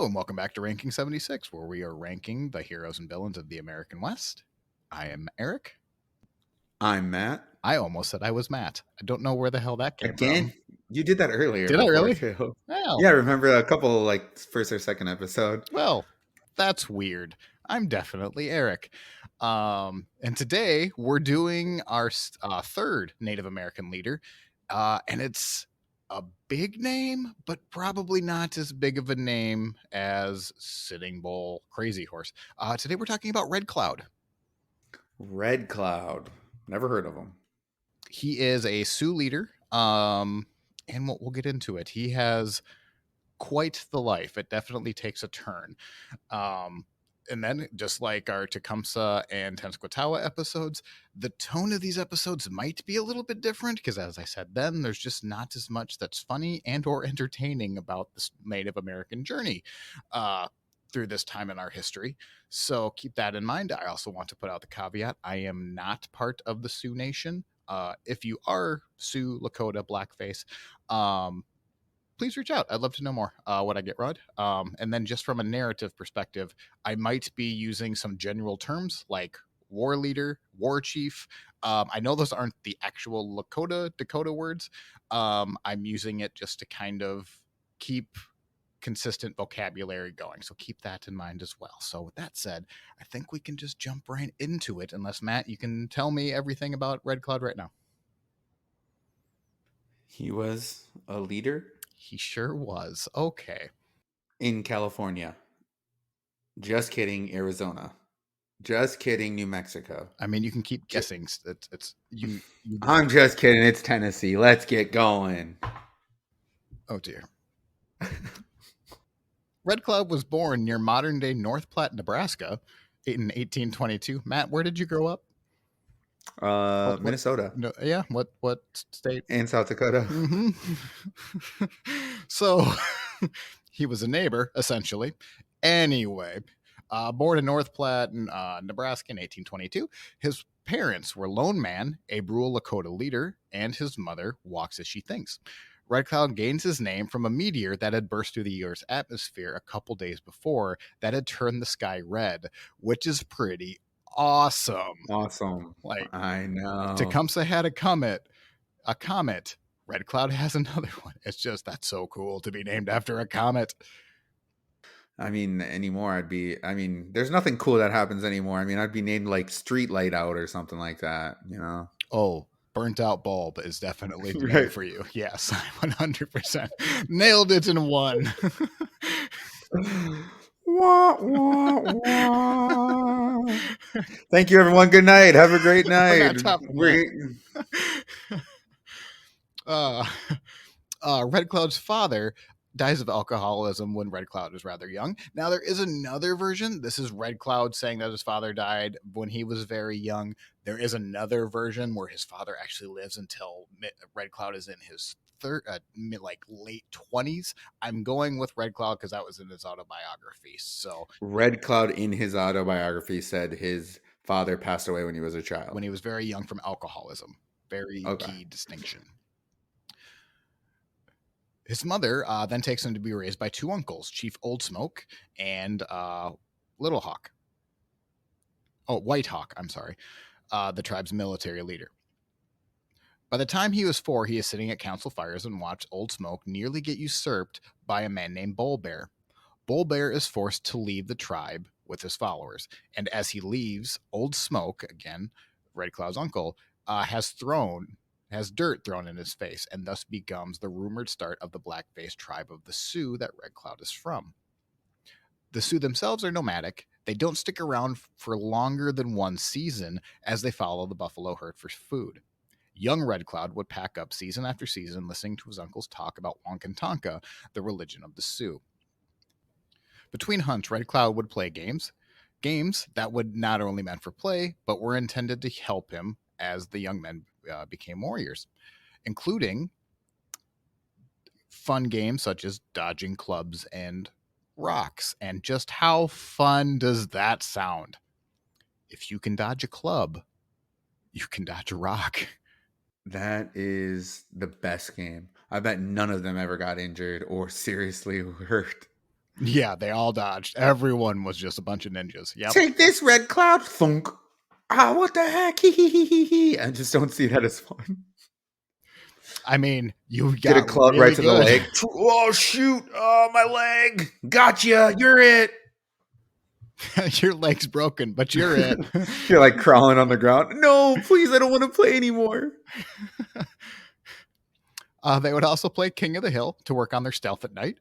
Hello, and welcome back to Ranking 76, where we are ranking the heroes and villains of the American West. I am Eric. I'm Matt. I almost said I was Matt. I don't know where the hell that came Again, from. you did that earlier Did I before really? too. Well, Yeah, remember a couple like first or second episode. well, that's weird. I'm definitely Eric. And today we're doing our third Native American leader, and it's a big name, but probably not as big of a name as Sitting Bull Crazy Horse. Today we're talking about Red Cloud. Red Cloud. Never heard of him. He is a Sioux leader, and we'll get into it. He has quite the life. It definitely takes a turn. And then, just like our Tecumseh and Tenskwatawa episodes, the tone of these episodes might be a little bit different because, as I said then, there's just not as much that's funny and or entertaining about this Native American journey through this time in our history. So keep that in mind. I also want to put out the caveat: I am not part of the Sioux Nation. If you are Sioux, Lakota, Blackface, please reach out. I'd love to know more what I get right. And then just from a narrative perspective, I might be using some general terms like war leader, war chief. I know those aren't the actual Dakota words. I'm using it just to kind of keep consistent vocabulary going. So keep that in mind as well. So with that said, I think we can just jump right into it. Unless, Matt, you can tell me everything about Red Cloud right now. He was a leader He sure was. Okay. in California. Just kidding, Arizona. Just kidding, New Mexico. I mean, you can keep guessing. It's you. I'm just kidding. It's Tennessee. Let's get going. Oh dear. Red Cloud was born near modern-day North Platte, Nebraska, in 1822. Matt, where did you grow up? Minnesota. No, yeah. What state? And South Dakota. Mm-hmm. So he was a neighbor, essentially. Anyway, born in North Platte, Nebraska in 1822, his parents were Lone Man, a rural Lakota leader, and his mother walks as she thinks. Red Cloud gains his name from a meteor that had burst through the Earth's atmosphere a couple days before that had turned the sky red, which is pretty awesome. Awesome. Like, I know. Tecumseh had a comet. Red Cloud has another one. It's just, that's so cool to be named after a comet. I mean, anymore, there's nothing cool that happens anymore. I mean, I'd be named like Street Light Out or something like that, you know? Oh, burnt out bulb is definitely the name Right. for you. Yes, 100%. Nailed it in one. Wah, wah, wah. Thank you, everyone. Good night. Have a great We're night. not topping that. Red Cloud's father dies of alcoholism when Red Cloud was rather young. Now, there is another version. This is Red Cloud saying that his father died when he was very young. There is another version where his father actually lives until Red Cloud is in his late 20s. I'm going with Red Cloud because that was in his autobiography. So Red Cloud in his autobiography said his father passed away when he was a child. When he was very young from alcoholism. Very key distinction. His mother then takes him to be raised by two uncles, Chief Old Smoke and Little Hawk. Oh, White Hawk, I'm sorry. The tribe's military leader. By the time he was 4, he is sitting at council fires and watched Old Smoke nearly get usurped by a man named Bull Bear. Bull Bear is forced to leave the tribe with his followers. And as he leaves, Old Smoke, again, Red Cloud's uncle, has dirt thrown in his face, and thus becomes the rumored start of the black-faced tribe of the Sioux that Red Cloud is from. The Sioux themselves are nomadic. They don't stick around for longer than one season as they follow the buffalo herd for food. Young Red Cloud would pack up season after season listening to his uncles talk about Wankantanka, the religion of the Sioux. Between hunts, Red Cloud would play games that would not only meant for play, but were intended to help him as the young men became warriors, including fun games such as dodging clubs and rocks. And just how fun does that sound? If you can dodge a club, you can dodge a rock. That is the best game. I bet none of them ever got injured or seriously hurt. Yeah, they all dodged. Everyone was just a bunch of ninjas. Yep. Take this, Red Cloud. Thunk. Ah, what the heck? Hee hee hee hee hee. I just don't see that as fun. I mean, you Get a got club right really to the good. leg. Oh shoot! Oh my leg! Gotcha! You're it. Your leg's broken, but you're it. You're like crawling on the ground. No, please, I don't want to play anymore. They would also play King of the Hill to work on their stealth at night.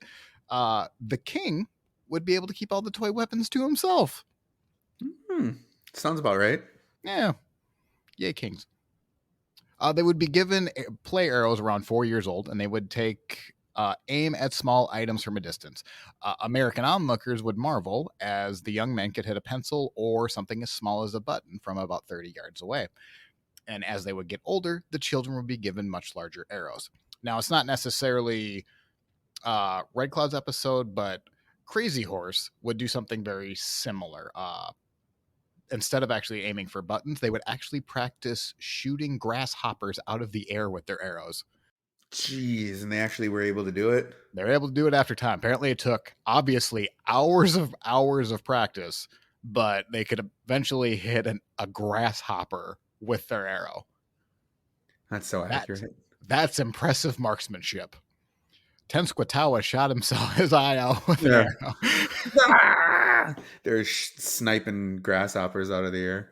The king would be able to keep all the toy weapons to himself. Sounds about right. Yeah. Yay, kings. They would be given play arrows around 4 years old, and they would take aim at small items from a distance. American onlookers would marvel as the young men could hit a pencil or something as small as a button from about 30 yards away. And as they would get older, the children would be given much larger arrows. Now, it's not necessarily Red Cloud's episode, but Crazy Horse would do something very similar. Instead of actually aiming for buttons, they would actually practice shooting grasshoppers out of the air with their arrows. Jeez, and they actually were able to do it? They were able to do it after time. Apparently, it took, obviously, hours of practice, but they could eventually hit a grasshopper with their arrow. That's so accurate. That's impressive marksmanship. Tenskwatawa shot himself his eye out with an arrow. They're sniping grasshoppers out of the air.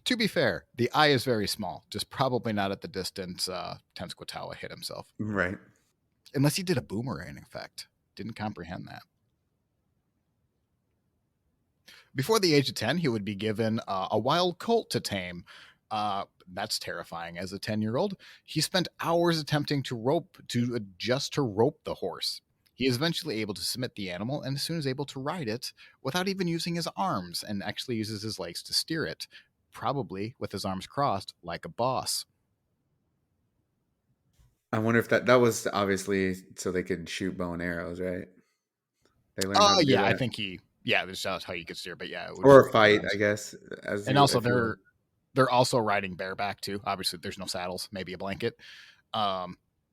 To be fair, the eye is very small, just probably not at the distance Tenskwatawa hit himself. Right. Unless he did a boomerang effect. Didn't comprehend that. Before the age of 10, he would be given a wild colt to tame. That's terrifying as a 10-year-old. He spent hours attempting to adjust to rope the horse. He is eventually able to submit the animal and soon is able to ride it without even using his arms and actually uses his legs to steer it, probably with his arms crossed like a boss. I wonder if that was obviously so they could shoot bow and arrows, right? They learned how to do that. I think that's how you could steer, but yeah. Or a fight, I guess. And also they're also riding bareback too. Obviously there's no saddles, maybe a blanket.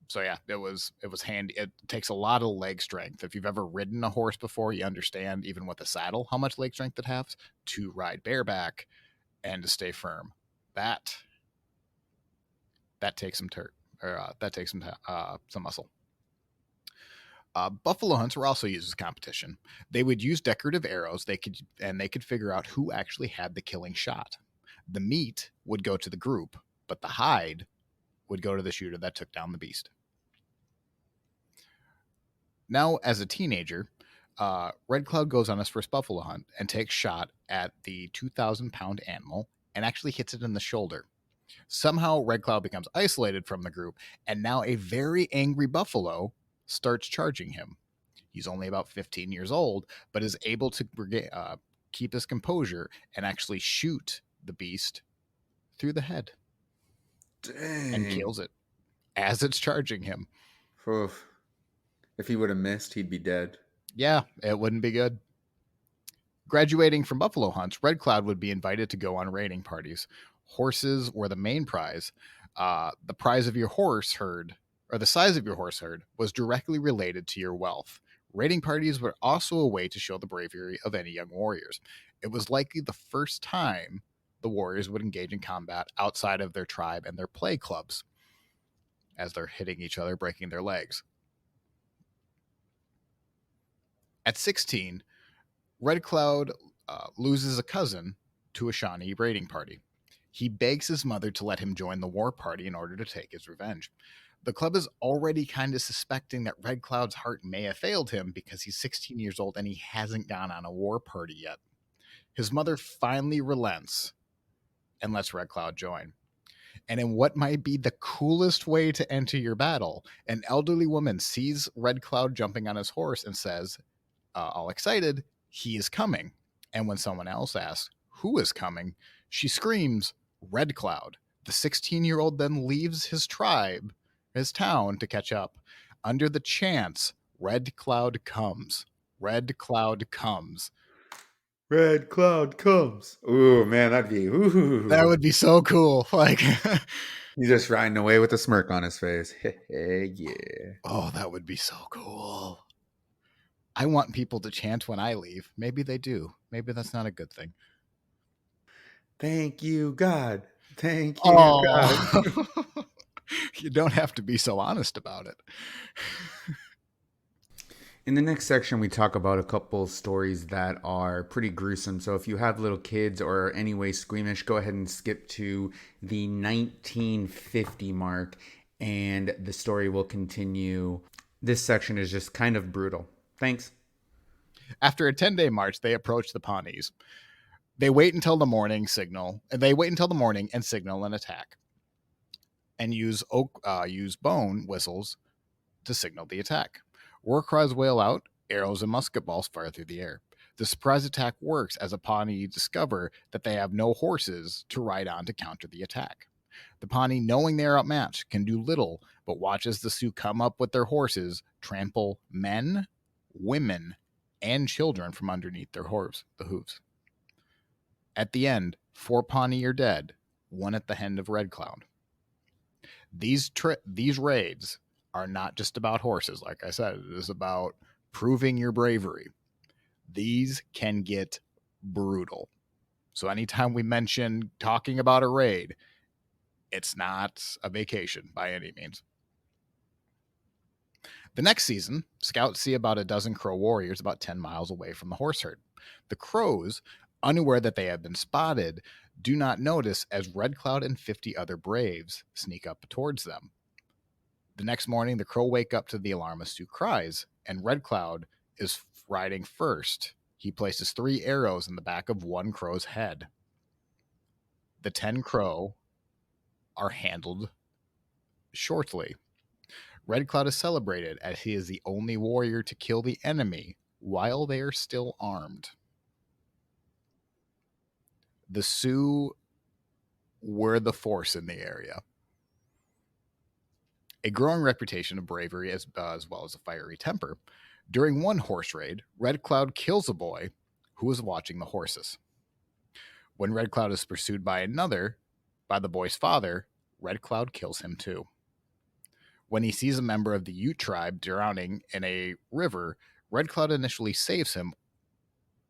So yeah, it was handy. It takes a lot of leg strength. If you've ever ridden a horse before, you understand even with a saddle how much leg strength it has to ride bareback and to stay firm. That takes some some muscle. Buffalo hunts were also used as competition. They would use decorative arrows. They could figure out who actually had the killing shot. The meat would go to the group, but the hide would go to the shooter that took down the beast. Now, as a teenager, Red Cloud goes on his first buffalo hunt and takes shot at the 2,000-pound animal and actually hits it in the shoulder. Somehow, Red Cloud becomes isolated from the group, and now a very angry buffalo starts charging him. He's only about 15 years old, but is able to keep his composure and actually shoot the beast through the head. Dang. And kills it as it's charging him. Oof. If he would have missed, he'd be dead. Yeah, it wouldn't be good. Graduating from buffalo hunts, Red Cloud would be invited to go on raiding parties. Horses were the main prize. The prize of your horse herd, or the size of your horse herd, was directly related to your wealth. Raiding parties were also a way to show the bravery of any young warriors. It was likely the first time the warriors would engage in combat outside of their tribe and their play clubs as they're hitting each other, breaking their legs. At 16, Red Cloud loses a cousin to a Shawnee raiding party. He begs his mother to let him join the war party in order to take his revenge. The club is already kind of suspecting that Red Cloud's heart may have failed him because he's 16 years old and he hasn't gone on a war party yet. His mother finally relents and lets Red Cloud join. And in what might be the coolest way to enter your battle, an elderly woman sees Red Cloud jumping on his horse and says, all excited, he is coming. And when someone else asks, who is coming? She screams, Red Cloud. The 16-year-old then leaves his tribe, his town, to catch up. Under the chants, Red Cloud comes. Red Cloud comes. Red Cloud comes. Ooh, man, that'd be That would be so cool. Like he's just riding away with a smirk on his face. Hey, yeah. Oh, that would be so cool. I want people to chant when I leave. Maybe they do. Maybe that's not a good thing. Thank you, God. Thank you, God. Oh, you don't have to be so honest about it. In the next section, we talk about a couple stories that are pretty gruesome. So if you have little kids or any way squeamish, go ahead and skip to the 1950 mark, and the story will continue. This section is just kind of brutal. Thanks. After a 10-day march, they approach the Pawnees. They wait until the morning signal. They wait until the morning and signal an attack, and use bone whistles to signal the attack. War cries wail out, arrows and musket balls fire through the air. The surprise attack works as the Pawnee discover that they have no horses to ride on to counter the attack. The Pawnee, knowing they are outmatched, can do little but watch as the Sioux come up with their horses, trample men, women, and children from underneath their hooves. At the end, 4 Pawnee are dead, one at the hand of Red Cloud. These raids are not just about horses. Like I said, it is about proving your bravery. These can get brutal. So anytime we mention talking about a raid, it's not a vacation by any means. The next season, scouts see about a dozen Crow warriors about 10 miles away from the horse herd. The Crows, unaware that they have been spotted, do not notice as Red Cloud and 50 other braves sneak up towards them. The next morning, the Crow wake up to the alarm of Sioux cries, and Red Cloud is riding first. He places 3 arrows in the back of one Crow's head. The 10 Crow are handled shortly. Red Cloud is celebrated as he is the only warrior to kill the enemy while they are still armed. The Sioux were the force in the area. A growing reputation of bravery as well as a fiery temper. During one horse raid, Red Cloud kills a boy who was watching the horses. When Red Cloud is pursued by the boy's father, Red Cloud kills him too. When he sees a member of the Ute tribe drowning in a river, Red Cloud initially saves him,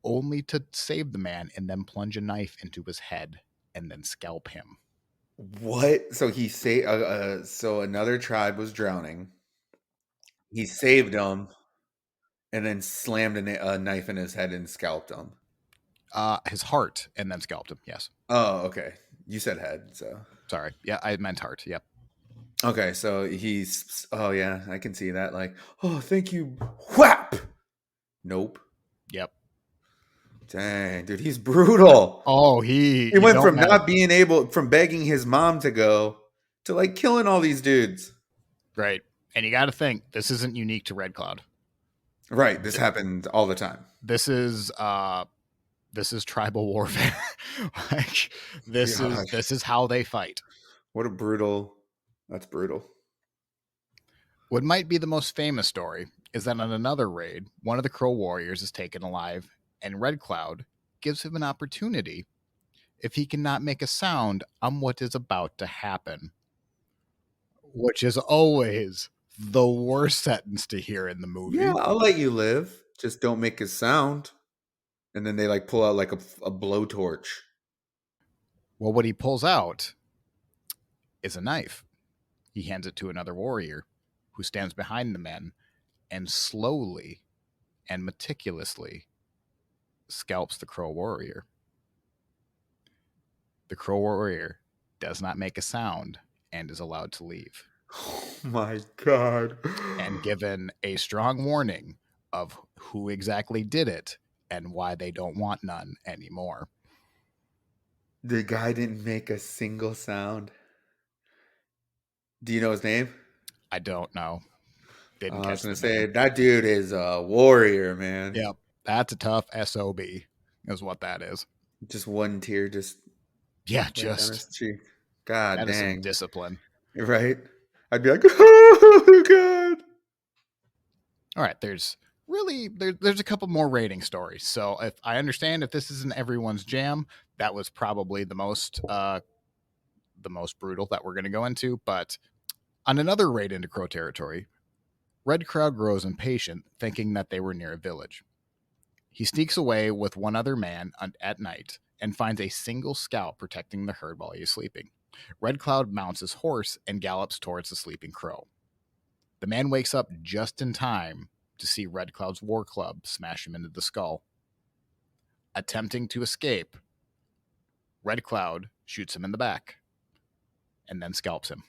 only to save the man and then plunge a knife into his head and then scalp him. What? So he so another tribe was drowning. He saved them and then slammed a knife in his head and scalped him. His heart and then scalped him. Yes. Oh, okay. You said head, so Sorry. Yeah, I meant heart. Yep. okay. So he's. Oh yeah, I can see that. Like, oh, thank you. Whap. Nope. Yep. Dang, dude, he's brutal. Oh, He you went don't from have not being able, from begging his mom to go, to like killing all these dudes. right, and you got to think this isn't unique to Red Cloud. Right. This happened all the time. This is tribal warfare. Like Gosh, this is how they fight. what a brutal. That's brutal. What might be the most famous story is that on another raid, one of the Crow warriors is taken alive, and Red Cloud gives him an opportunity if he cannot make a sound on what is about to happen, which is always the worst sentence to hear in the Yeah, movie. I'll let you live. Just don't make a sound. And then they like pull out like a blowtorch. Well, what he pulls out is a knife. He hands it to another warrior who stands behind the men and slowly and meticulously scalps the Crow warrior. The Crow warrior does not make a sound and is allowed to leave, Oh my god. and given a strong warning of who exactly did it and why they don't want none anymore. The guy didn't make a single sound. Do you know his name? I don't know. Didn't I was catch gonna the say name. that dude is a warrior, man. Yep. That's a tough SOB, is what that is. Just one tear just Yeah, right down just his cheek. God that is some dang. discipline. Right? I'd be like, oh god. All right, there's a couple more rating stories. So if I understand, if this isn't everyone's jam, that was probably the most brutal that we're going to go into. But on another raid into Crow territory, Red Cloud grows impatient, thinking that they were near a village. He sneaks away with one other man at night and finds a single scout protecting the herd while he is sleeping. Red Cloud mounts his horse and gallops towards the sleeping crow. The man wakes up just in time to see Red Cloud's war club smash him into the skull. Attempting to escape, Red Cloud shoots him in the back and then scalps him.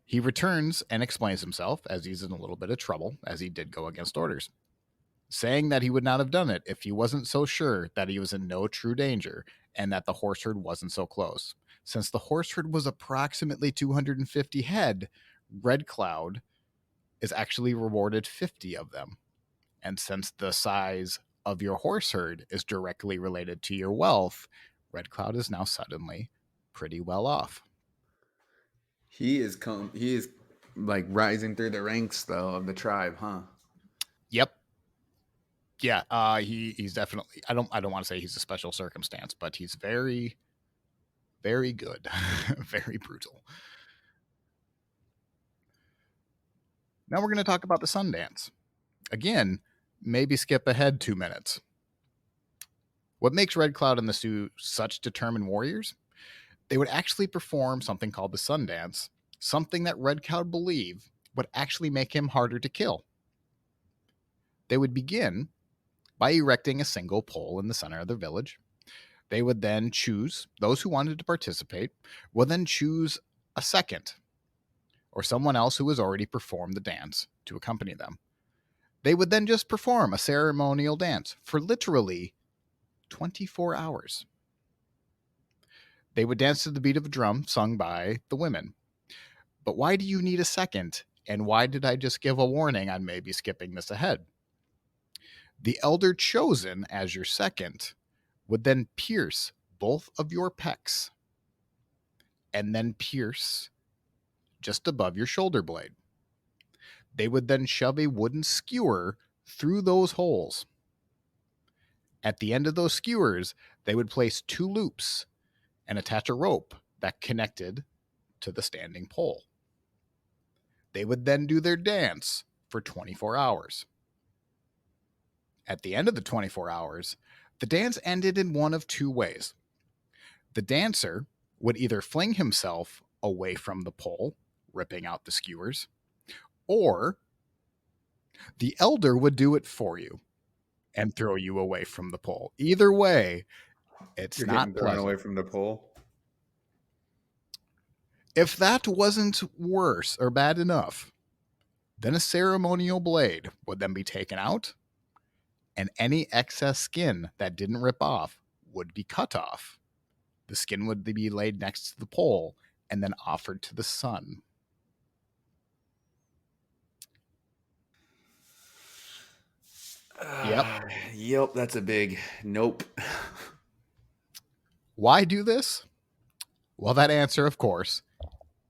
He returns and explains himself as he's in a little bit of trouble, as he did go against orders, saying that he would not have done it if he wasn't so sure that he was in no true danger and that the horse herd wasn't so close. Since the horse herd was approximately 250 head, Red Cloud is actually rewarded 50 of them. And since the size of your horse herd is directly related to your wealth, Red Cloud is now suddenly pretty well off. He is like rising through the ranks though of the tribe, huh? Yep. Yeah, he's definitely, I don't want to say he's a special circumstance, but he's very, very good. Very brutal. Now we're going to talk about the Sundance. Again, maybe skip ahead 2 minutes. What makes Red Cloud and the Sioux such determined warriors? They would actually perform something called the Sundance, something that Red Cloud believed would actually make him harder to kill. They would begin by erecting a single pole in the center of the village. They would then choose, those who wanted to participate, would then choose a second or someone else who has already performed the dance to accompany them. They would then just perform a ceremonial dance for literally 24 hours. They would dance to the beat of a drum sung by the women. But why do you need a second? And why did I just give a warning on maybe skipping this ahead? The elder chosen as your second would then pierce both of your pecs and then pierce just above your shoulder blade. They would then shove a wooden skewer through those holes. At the end of those skewers, they would place 2 loops and attach a rope that connected to the standing pole. They would then do their dance for 24 hours. At the end of the 24 hours, the dance ended in one of 2 ways. The dancer would either fling himself away from the pole, ripping out the skewers, or the elder would do it for you and throw you away from the pole. Either way, it's You're not getting thrown pleasant. away from the pole. If that wasn't worse or bad enough, then a ceremonial blade would then be taken out, and any excess skin that didn't rip off would be cut off. The skin would be laid next to the pole and then offered to the sun. Yep. Yep, that's a big nope. Why do this? Well, that answer, of course,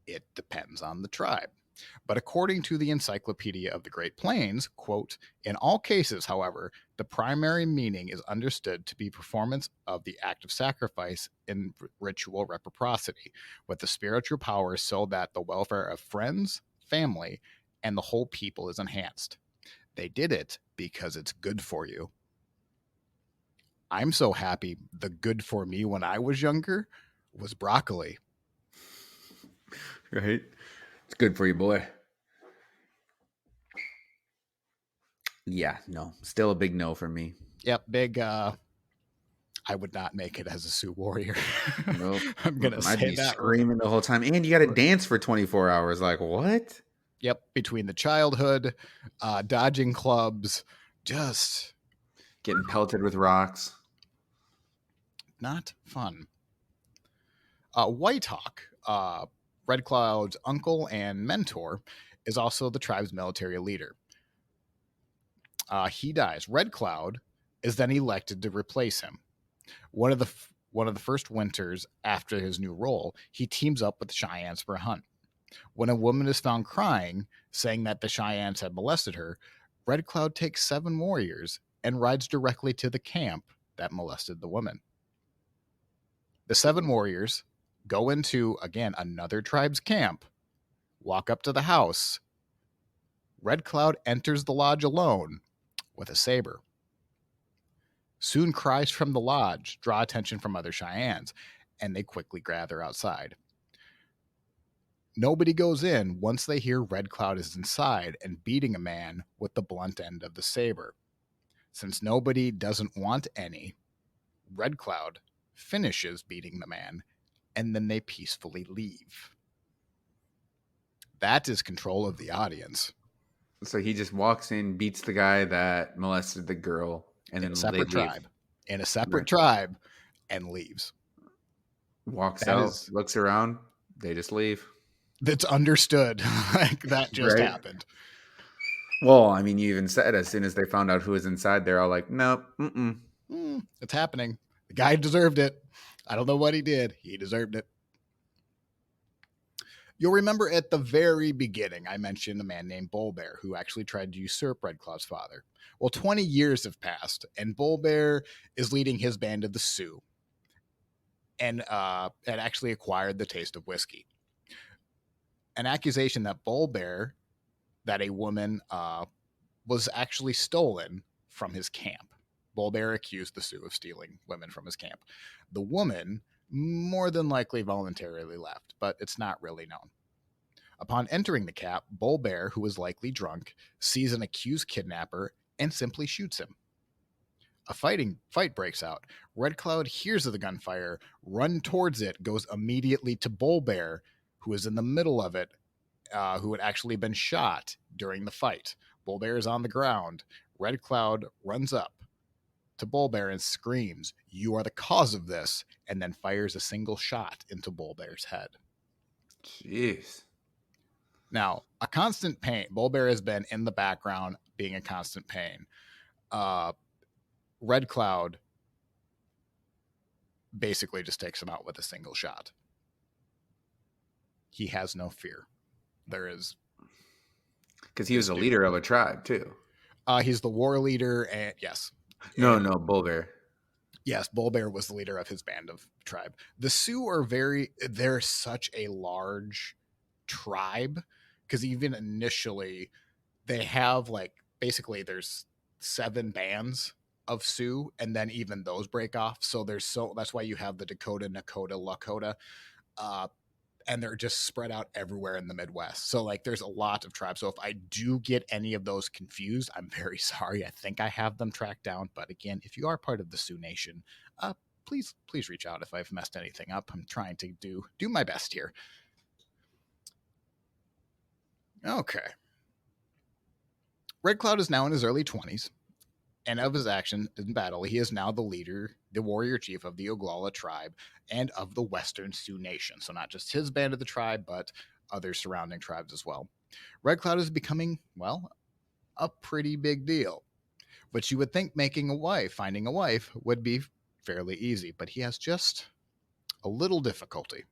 it depends on the tribe. But according to the Encyclopedia of the Great Plains, quote, in all cases, however, the primary meaning is understood to be performance of the act of sacrifice in ritual reciprocity with the spiritual powers so that the welfare of friends, family, and the whole people is enhanced. They did it because it's good for you. I'm so happy the good for me when I was younger was broccoli. Right? It's good for you, boy. Yeah, no. Still a big no for me. Yep, big I would not make it as a Sioux warrior. Nope. I'm gonna I'd say be that. screaming the whole time. And you got to dance for 24 hours. Like, what? Yep, between the childhood, dodging clubs, just Getting pelted with rocks. not fun. Whitehawk, Red Cloud's uncle and mentor, is also the tribe's military leader. He dies. Red Cloud is then elected to replace him. One of the first winters after his new role, he teams up with the Cheyennes for a hunt. When a woman is found crying, saying that the Cheyennes had molested her, Red Cloud takes 7 warriors and rides directly to the camp that molested the woman. The 7 warriors go into, again, another tribe's camp walk up to the house. Red Cloud enters the lodge alone with a saber. Soon cries from the lodge draw attention from other Cheyennes, and they quickly gather outside. Nobody goes in once they hear Red Cloud is inside and beating a man with the blunt end of the saber. Since nobody doesn't want any, Red Cloud finishes beating the man, and then they peacefully leave. That is control of the audience. So he just walks in, beats the guy that molested the girl, and In then a they separate leave. tribe. In a separate Right. tribe, and leaves. Walks That out, is, looks around, they just leave. that's understood. Like that just Right. happened. Well, I mean, you even said as soon as they found out who was inside, they're all like, nope, It's happening. The guy deserved it. I don't know what he did. He deserved it. You'll remember at the very beginning, I mentioned a man named Bullbear who actually tried to usurp Red Cloud's father. Well, 20 years have passed, and Bullbear is leading his band of the Sioux and had actually acquired the taste of whiskey. An accusation that Bullbear, that a woman was actually stolen from his camp. Bullbear accused the Sioux of stealing women from his camp. The woman more than likely voluntarily left, but it's not really known. Upon entering the camp, Bullbear, who is likely drunk, sees an accused kidnapper and simply shoots him. A fight breaks out. Red Cloud hears of the gunfire, run towards it, goes immediately to Bullbear, who is in the middle of it, who had actually been shot during the fight. Bullbear is on the ground. Red Cloud runs up to Bullbear and screams, "You are the cause of this," and then fires a single shot into Bullbear's head. jeez. Now, a constant pain. Bullbear has been in the background being a constant pain. Red Cloud basically just takes him out with a single shot. He has no fear. There is. Because he was a leader of a tribe, too. He's the war leader, and yes. No, And Bullbear. yes, Bullbear was the leader of his band of tribe. The Sioux are they're such a large tribe because even initially they have like basically there's 7 bands of Sioux, and then even those break off. So that's why you have the Dakota, Nakota, Lakota, and they're just spread out everywhere in the Midwest. So like there's a lot of tribes. So if I do get any of those confused, I'm very sorry. I think I have them tracked down. But again, if you are part of the Sioux Nation, please reach out if I've messed anything up. I'm trying to do my best here. Okay. Red Cloud is now in his early 20s, and of his action in battle, he is now the leader, the warrior chief of the Oglala tribe and of the Western Sioux Nation. So not just his band of the tribe, but other surrounding tribes as well. Red Cloud is becoming, well, a pretty big deal. But you would think finding a wife, would be fairly easy, but he has just a little difficulty.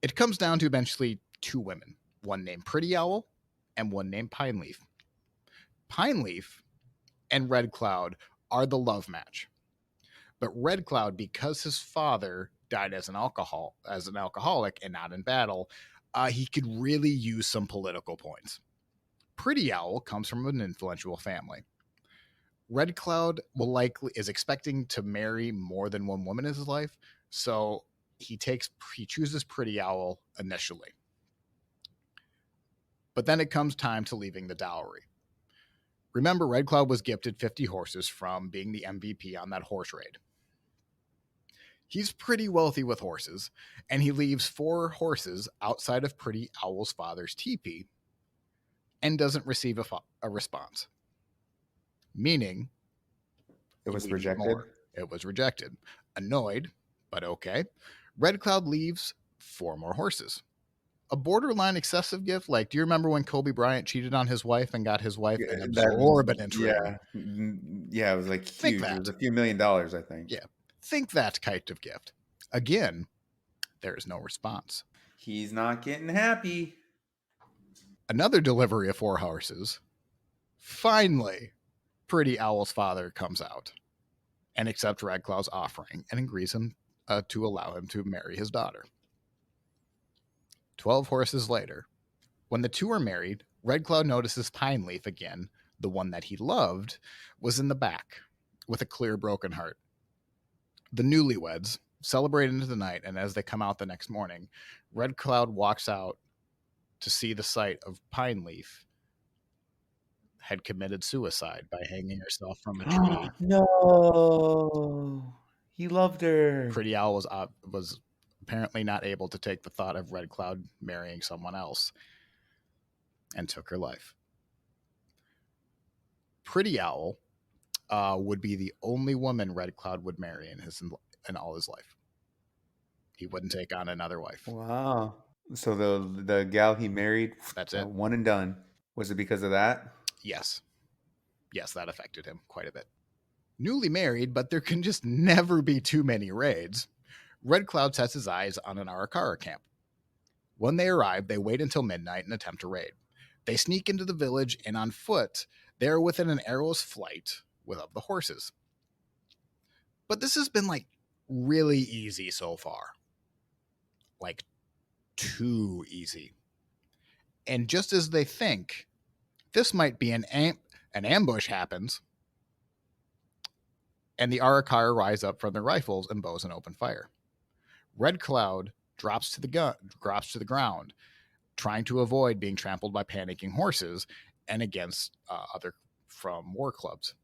It comes down to eventually 2 women, one named Pretty Owl and one named Pine Leaf. Pine Leaf and Red Cloud are the love match. But Red Cloud, because his father died as an alcoholic and not in battle, he could really use some political points. Pretty Owl comes from an influential family. Red Cloud is expecting to marry more than one woman in his life, so he chooses Pretty Owl initially. But then it comes time to leaving the dowry. Remember, Red Cloud was gifted 50 horses from being the MVP on that horse raid. He's pretty wealthy with horses, and he leaves 4 horses outside of Pretty Owl's father's teepee and doesn't receive a response. Meaning, It was we need rejected. more. It was rejected. Annoyed, but okay. Red Cloud leaves 4 more horses. A borderline excessive gift. Like, do you remember when Kobe Bryant cheated on his wife and got his wife an absorbent ring? Yeah, it was like Think huge. It was that. a few $1,000,000, I think. Yeah. Think that kind of gift. Again, there is no response. He's not getting happy. Another delivery of 4 horses. Finally, Pretty Owl's father comes out and accepts Red Cloud's offering and agrees to allow him to marry his daughter. 12 horses later, When the two are married, Red Cloud notices Pine Leaf again, the one that he loved, was in the back with a clear broken heart. The newlyweds celebrate into the night, and as they come out the next morning, Red Cloud walks out to see the sight of Pine Leaf had committed suicide by hanging herself from a tree. No. He loved her. Pretty Owl was apparently not able to take the thought of Red Cloud marrying someone else and took her life. Pretty Owl would be the only woman Red Cloud would marry in all his life. He wouldn't take on another wife. Wow. So the gal he married, That's it. one and done. Was it because of that? Yes. Yes, that affected him quite a bit. Newly married, but there can just never be too many raids, Red Cloud sets his eyes on an Arikara camp. When they arrive, they wait until midnight and attempt to raid. They sneak into the village, and on foot, they are within an arrow's flight of the horses. But this has been like really easy so far. Like too easy. And just as they think this might be an ambush happens, and the Arikara rise up from their rifles and bows and open fire. Red Cloud drops to the ground, trying to avoid being trampled by panicking horses and against other from war clubs.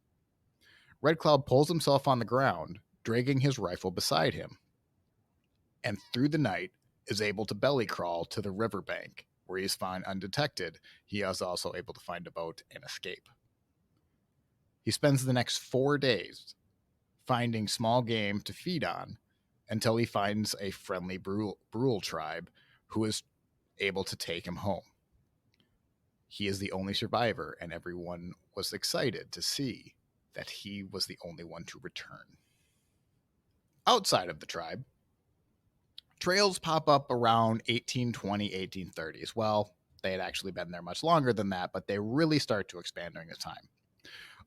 Red Cloud pulls himself on the ground, dragging his rifle beside him, and through the night is able to belly crawl to the riverbank, where he is found undetected. He is also able to find a boat and escape. He spends the next 4 days finding small game to feed on until he finds a friendly Brule tribe who is able to take him home. He is the only survivor, and everyone was excited to see that he was the only one to return. Outside of the tribe, trails pop up around 1820, 1830s. Well, they had actually been there much longer than that, but they really start to expand during this time.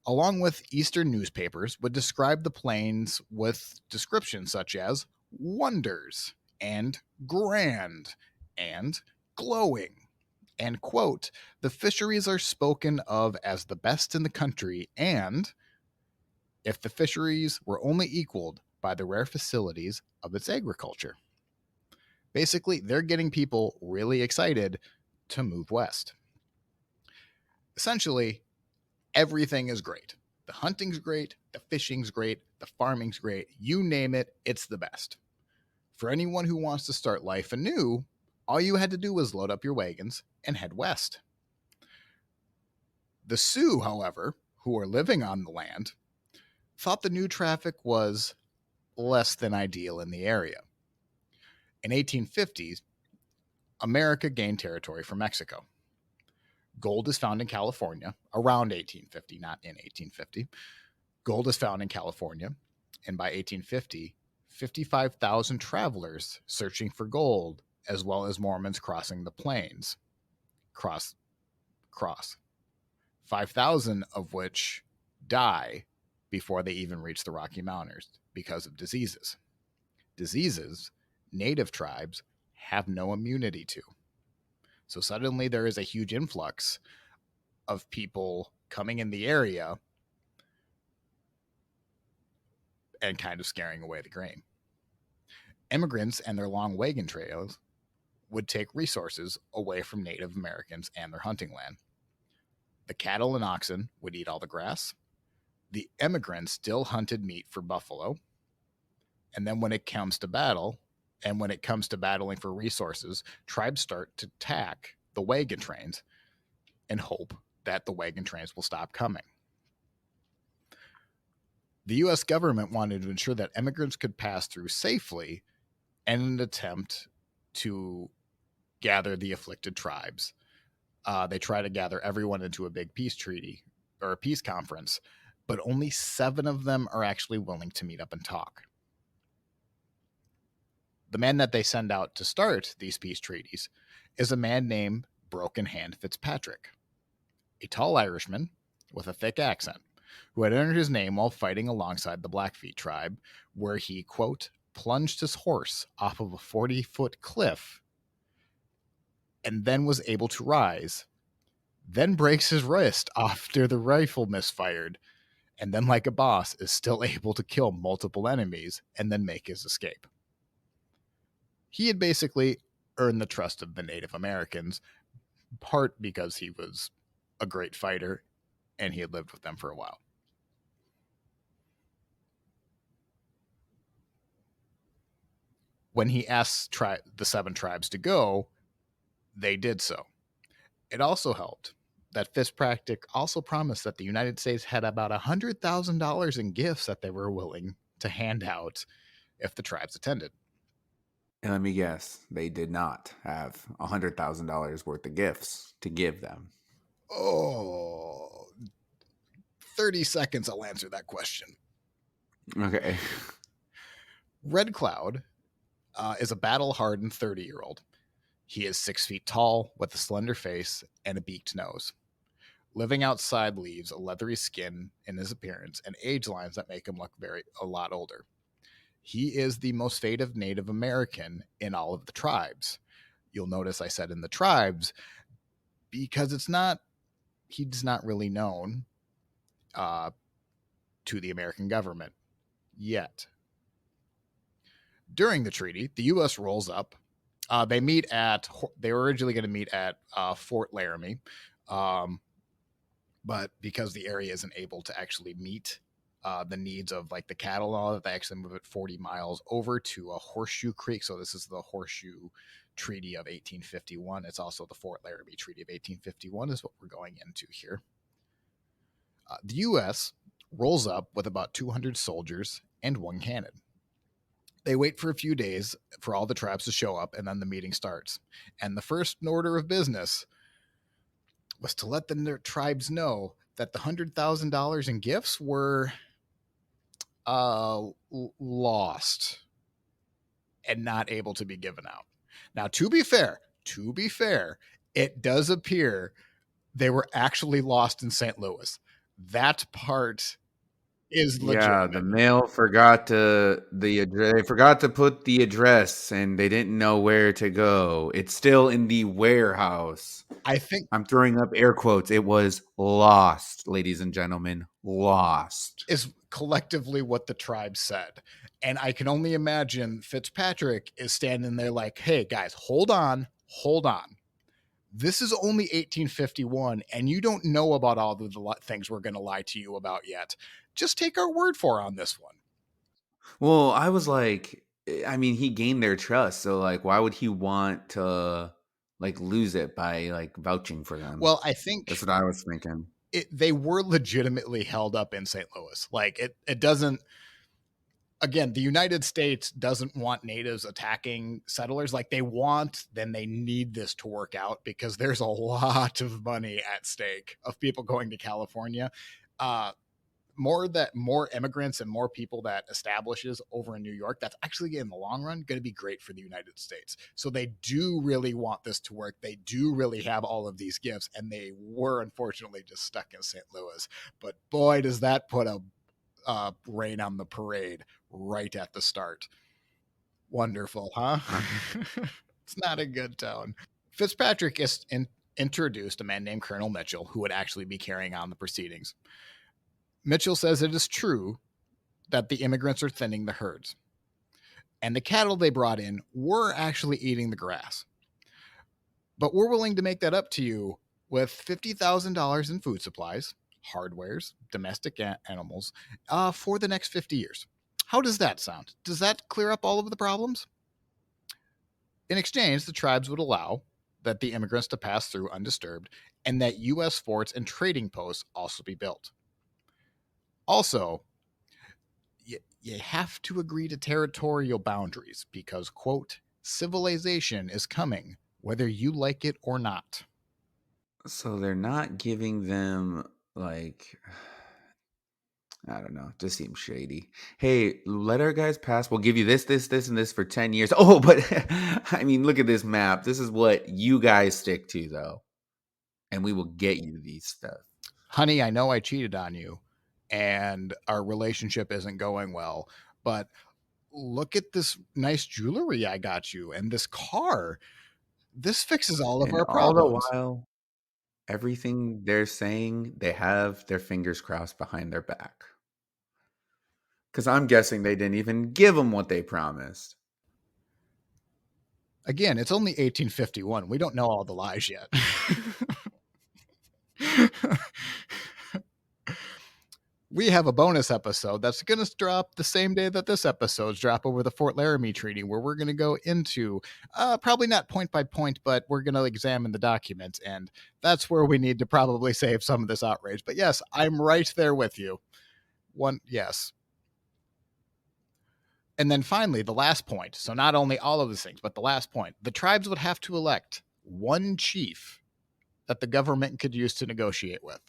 Along with Eastern newspapers, would describe the plains with descriptions such as wonders and grand and glowing. And, quote, the fisheries are spoken of as the best in the country, and if the fisheries were only equaled by the rare facilities of its agriculture. Basically, they're getting people really excited to move west. Essentially, everything is great. The hunting's great, the fishing's great, the farming's great. You name it, it's the best. For anyone who wants to start life anew, all you had to do was load up your wagons and head west. The Sioux, however, who were living on the land, thought the new traffic was less than ideal in the area. In 1850s, America gained territory from Mexico. Gold is found in California around 1850, not in 1850. Gold is found in California, and by 1850, 55,000 travelers searching for gold, as well as Mormons crossing the plains. Cross. 5,000 of which die before they even reach the Rocky Mountains because of diseases. Diseases native tribes have no immunity to. So suddenly there is a huge influx of people coming in the area and kind of scaring away the grain. Immigrants and their long wagon trails would take resources away from Native Americans and their hunting land. The cattle and oxen would eat all the grass. The immigrants still hunted meat for buffalo. And then when it comes to battle, and when it comes to battling for resources, tribes start to attack the wagon trains and hope that the wagon trains will stop coming. The U.S. government wanted to ensure that immigrants could pass through safely in an attempt to gather the afflicted tribes. They try to gather everyone into a big peace treaty or a peace conference, but only 7 of them are actually willing to meet up and talk. The man that they send out to start these peace treaties is a man named Broken Hand Fitzpatrick, a tall Irishman with a thick accent, who had earned his name while fighting alongside the Blackfeet tribe, where he, quote, plunged his horse off of a 40-foot cliff and then was able to rise, then breaks his wrist after the rifle misfired, and then, like a boss, is still able to kill multiple enemies and then make his escape. He had basically earned the trust of the Native Americans, part because he was a great fighter and he had lived with them for a while. When he asked the 7 tribes to go, they did so. It also helped that Fitzpatrick also promised that the United States had about $100,000 in gifts that they were willing to hand out if the tribes attended. And let me guess, they did not have $100,000 worth of gifts to give them. Oh, 30 seconds, I'll answer that question. Okay. Red Cloud is a battle-hardened 30-year-old. He is 6 feet tall with a slender face and a beaked nose. Living outside leaves a leathery skin in his appearance and age lines that make him look a lot older. He is the most faded Native American in all of the tribes. You'll notice I said in the tribes because he's not really known to the American government yet. During the treaty, the U.S. rolls up. They were originally going to meet at Fort Laramie, but because the area isn't able to actually meet the needs of like the cattle and all that, they actually move it 40 miles over to a Horseshoe Creek. So this is the Horseshoe Treaty of 1851. It's also the Fort Laramie Treaty of 1851 is what we're going into here. The U.S. rolls up with about 200 soldiers and 1 cannon. They wait for a few days for all the tribes to show up, and then the meeting starts. And the first order of business was to let the tribes know that the $100,000 in gifts were lost and not able to be given out. Now, to be fair, it does appear they were actually lost in St. Louis. That part is legitimate. The mail forgot to they forgot to put the address and they didn't know where to go. It's still in the warehouse. I think I'm throwing up air quotes. It was lost, ladies and gentlemen. Lost. Is collectively what the tribe said. And I can only imagine Fitzpatrick is standing there like, hey, guys, hold on. This is only 1851, and you don't know about all the things we're going to lie to you about yet. Just take our word for it on this one. Well, I was like, I mean, he gained their trust, so like, why would he want to like lose it by like vouching for them? Well, I think that's what I was thinking. They were legitimately held up in St. Louis. Like it doesn't. Again, the United States doesn't want natives attacking settlers like they want, then they need this to work out because there's a lot of money at stake of people going to California. More immigrants and more people that establishes over in New York, that's actually in the long run going to be great for the United States. So they do really want this to work. They do really have all of these gifts, and they were unfortunately just stuck in St. Louis. But boy, does that put a rain on the parade right at the start. Wonderful, huh? It's not a good tone. Fitzpatrick introduced a man named Colonel Mitchell, who would actually be carrying on the proceedings. Mitchell says it is true that the immigrants are thinning the herds, and the cattle they brought in were actually eating the grass. But we're willing to make that up to you with $50,000 in food supplies, hardwares, domestic animals, for the next 50 years. How does that sound? Does that clear up all of the problems? In exchange, the tribes would allow that the immigrants to pass through undisturbed and that U.S. forts and trading posts also be built. Also, you have to agree to territorial boundaries because, quote, civilization is coming, whether you like it or not. So they're not giving them like, I don't know, just seems shady. Hey, let our guys pass. We'll give you this, and this for 10 years. Oh, but I mean, look at this map. This is what you guys stick to, though. And we will get you these stuff. Honey, I know I cheated on you and our relationship isn't going well, but look at this nice jewelry I got you and this car. This fixes all of And our all the problems. while, everything they're saying, they have their fingers crossed behind their back. Because I'm guessing they didn't even give them what they promised. Again, it's only 1851. We don't know all the lies yet. We have a bonus episode that's going to drop the same day that this episode's drop over the Fort Laramie Treaty, where we're going to go into probably not point by point, but we're going to examine the documents. And that's where we need to probably save some of this outrage. But yes, I'm right there with you. Yes. And then finally, the last point. So not only all of these things, but the last point. The tribes would have to elect one chief that the government could use to negotiate with.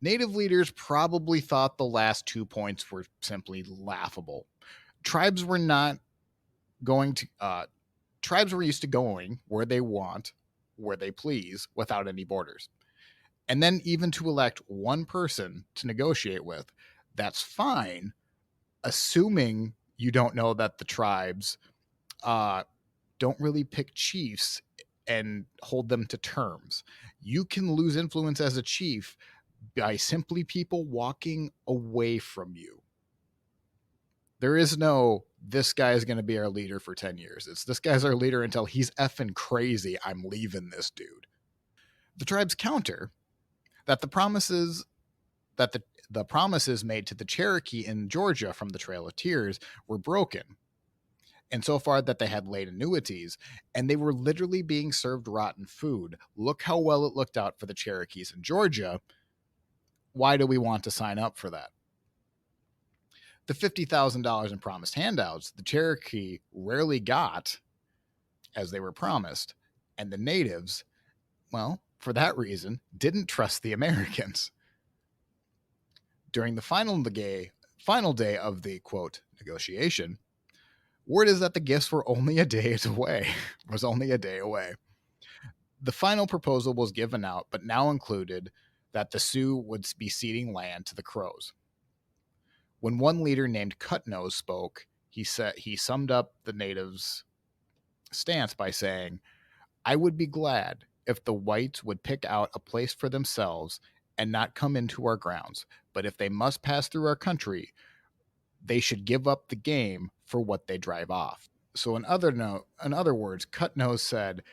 Native leaders probably thought the last 2 points were simply laughable. Tribes were not going to, tribes were used to going where they want, where they please, without any borders. And then even to elect one person to negotiate with, that's fine, assuming you don't know that the tribes don't really pick chiefs and hold them to terms. You can lose influence as a chief by simply people walking away from you. There is no, this guy is going to be our leader for 10 years. It's this guy's our leader until he's effing crazy. I'm leaving this dude. The tribes counter that the promises made to the Cherokee in Georgia from the Trail of Tears were broken. And so far that they had late annuities, and they were literally being served rotten food. Look how well it looked out for the Cherokees in Georgia. Why do we want to sign up for that? The $50,000 in promised handouts, the Cherokee rarely got as they were promised. And the natives, well, for that reason, didn't trust the Americans. During the final day of the, quote, negotiation, word is that the gifts were only a day away. The final proposal was given out, but now included that the Sioux would be ceding land to the Crows. When one leader named Cutnose spoke, he summed up the natives' stance by saying, "I would be glad if the whites would pick out a place for themselves and not come into our grounds. But if they must pass through our country, they should give up the game for what they drive off." So in other words, Cutnose said,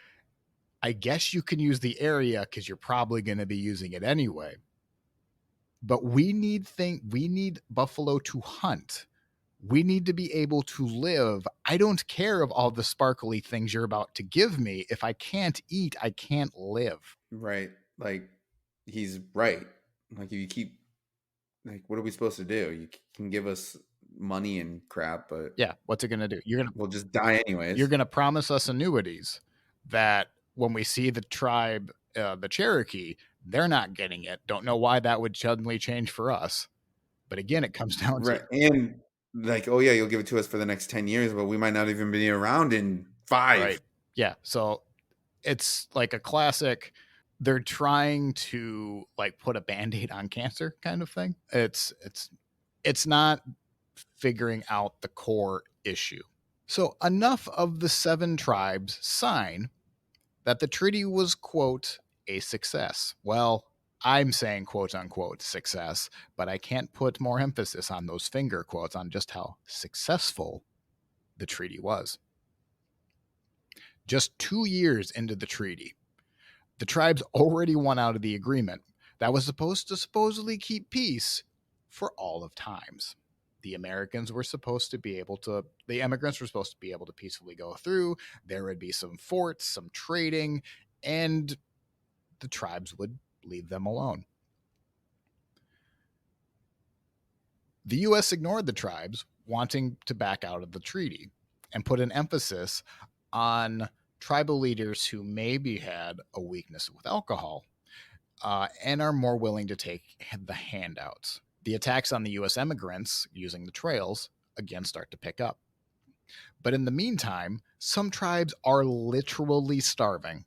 I guess you can use the area because you're probably going to be using it anyway. But we need buffalo to hunt. We need to be able to live. I don't care of all the sparkly things you're about to give me. If I can't eat, I can't live. Right. Like, he's right. Like, if you keep, like, what are we supposed to do? You can give us money and crap, but Yeah, what's it going to do? we'll just die You're anyways. going to promise us annuities that when we see the tribe, the Cherokee, they're not getting it. Don't know why that would suddenly change for us. But again, it comes down to Right. And like, oh yeah, you'll give it to us for the next 10 years, but we might not even be around in 5. right. Yeah. So it's like a classic. They're trying to like put a band-aid on cancer kind of thing. It's not figuring out the core issue. So enough of the 7 tribes sign that the treaty was, quote, a success. Well, I'm saying, quote unquote, success, but I can't put more emphasis on those finger quotes on just how successful the treaty was. Just 2 years into the treaty, the tribes already won out of the agreement that was supposed to supposedly keep peace for all of times. The immigrants were supposed to be able to peacefully go through. There would be some forts, some trading, and the tribes would leave them alone. The U.S. ignored the tribes, wanting to back out of the treaty, and put an emphasis on tribal leaders who maybe had a weakness with alcohol and are more willing to take the handouts. The attacks on the U.S. immigrants using the trails again start to pick up. But in the meantime, some tribes are literally starving.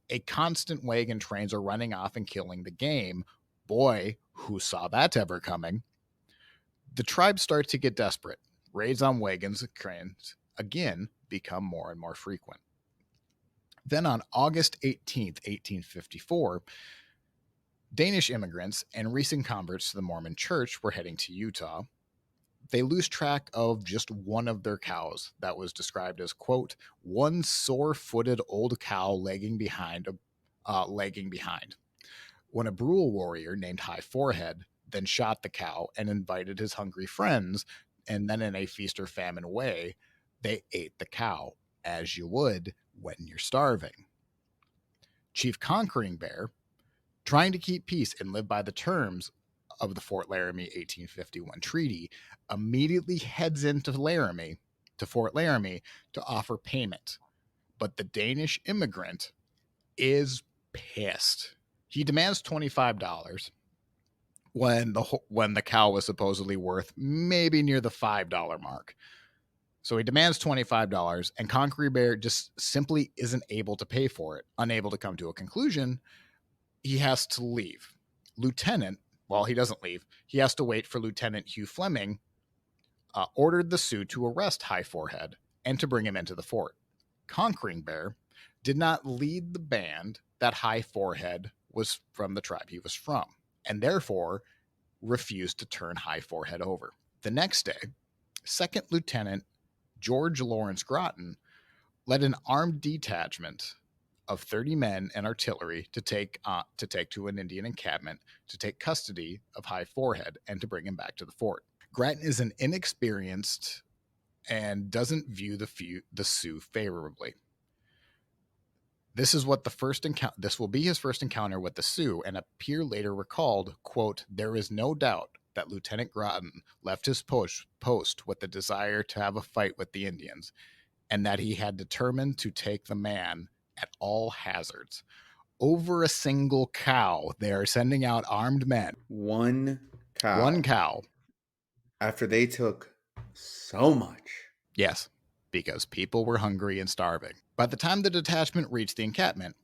A constant wagon trains are running off and killing the game. Boy, who saw that ever coming? The tribes start to get desperate. Raids on wagons, trains, again, become more and more frequent. Then on August 18th, 1854, Danish immigrants and recent converts to the Mormon church were heading to Utah. They lose track of just one of their cows that was described as, quote, one sore-footed old cow lagging behind. When a Brule warrior named High Forehead then shot the cow and invited his hungry friends, and then in a feast or famine way, they ate the cow, as you would when you're starving. Chief Conquering Bear, trying to keep peace and live by the terms of the Fort Laramie 1851 treaty, immediately heads into Fort Laramie, to offer payment. But the Danish immigrant is pissed. He demands $25 when the cow was supposedly worth maybe near the $5 mark. So he demands $25, and Conquering Bear just simply isn't able to pay for it. Unable to come to a conclusion, he has to leave. He doesn't leave. He has to wait for Lieutenant Hugh Fleming, ordered the Sioux to arrest High Forehead and to bring him into the fort. Conquering Bear did not lead the band that High Forehead was from the tribe he was from, and therefore refused to turn High Forehead over. The next day, Second Lieutenant George Lawrence Gratten led an armed detachment of 30 men and artillery to take to an Indian encampment to take custody of High Forehead and to bring him back to the fort. Gratten is an inexperienced and doesn't view the Sioux favorably. This will be his first encounter with the Sioux, and Appiah later recalled, quote, there is no doubt that Lieutenant Gratten left his post with the desire to have a fight with the Indians, and that he had determined to take the man at all hazards. Over a single cow, they are sending out armed men. One cow. One cow. After they took so much. Yes, because people were hungry and starving. By the time the detachment reached the encampment,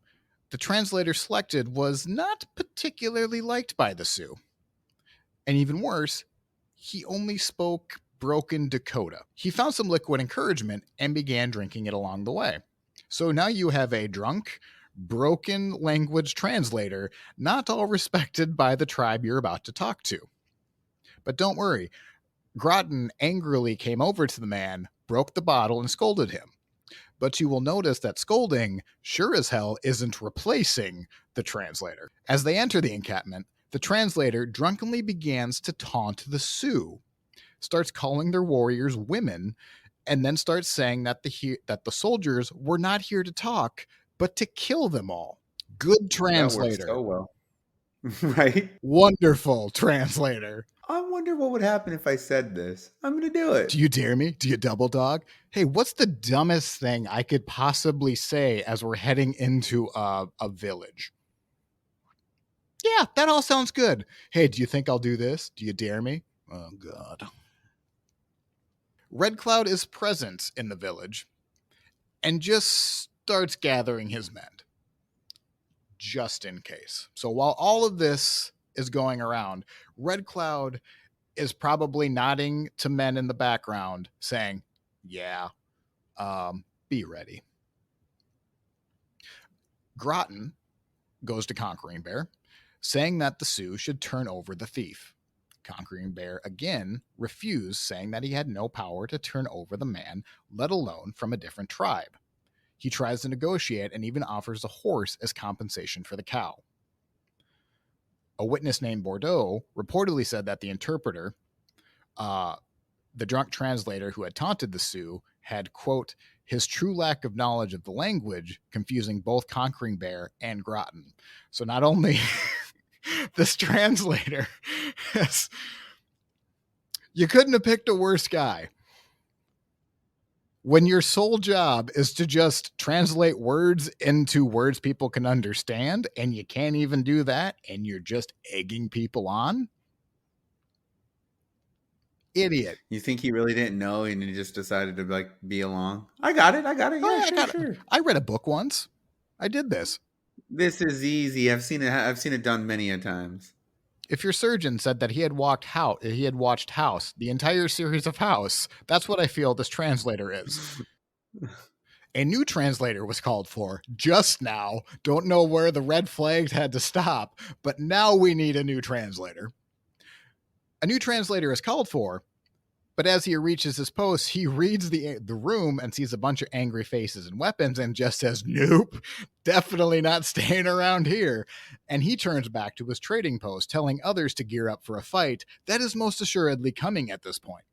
the translator selected was not particularly liked by the Sioux. And even worse, he only spoke broken Dakota. He found some liquid encouragement and began drinking it along the way. So now you have a drunk, broken language translator, not all respected by the tribe you're about to talk to. But don't worry, Gratten angrily came over to the man, broke the bottle, and scolded him. But you will notice that scolding sure as hell isn't replacing the translator. As they enter the encampment, the translator drunkenly begins to taunt the Sioux, starts calling their warriors women, and then starts saying that the soldiers were not here to talk, but to kill them all. Good translator. That works so well. Right? Wonderful translator. I wonder what would happen if I said this. I'm going to do it. Do you dare me? Do you double dog? Hey, what's the dumbest thing I could possibly say as we're heading into a village? Yeah, that all sounds good. Hey, do you think I'll do this? Do you dare me? Oh, God. Red Cloud is present in the village and just starts gathering his men, just in case. So while all of this is going around, Red Cloud is probably nodding to men in the background, saying, yeah, be ready. Gratten goes to Conquering Bear, saying that the Sioux should turn over the thief. Conquering Bear again refused, saying that he had no power to turn over the man, let alone from a different tribe. He tries to negotiate and even offers a horse as compensation for the cow. A witness named Bordeaux reportedly said that the interpreter, the drunk translator who had taunted the Sioux, had, quote, his true lack of knowledge of the language, confusing both Conquering Bear and Gratten. So not only this translator, you couldn't have picked a worse guy. When your sole job is to just translate words into words people can understand, and you can't even do that, and you're just egging people on, idiot. You think he really didn't know and he just decided to be along? I got it. Yeah, sure. I read a book once. I did this. This is easy. I've seen it done many a times. If your surgeon said that he had watched House, the entire series of House, that's what I feel this translator is. A new translator was called for just now. Don't know where the red flags had to stop, but now we need a new translator. A new translator is called for, but as he reaches his post, he reads the room and sees a bunch of angry faces and weapons and just says, "Nope, definitely not staying around here." And he turns back to his trading post, telling others to gear up for a fight that is most assuredly coming at this point.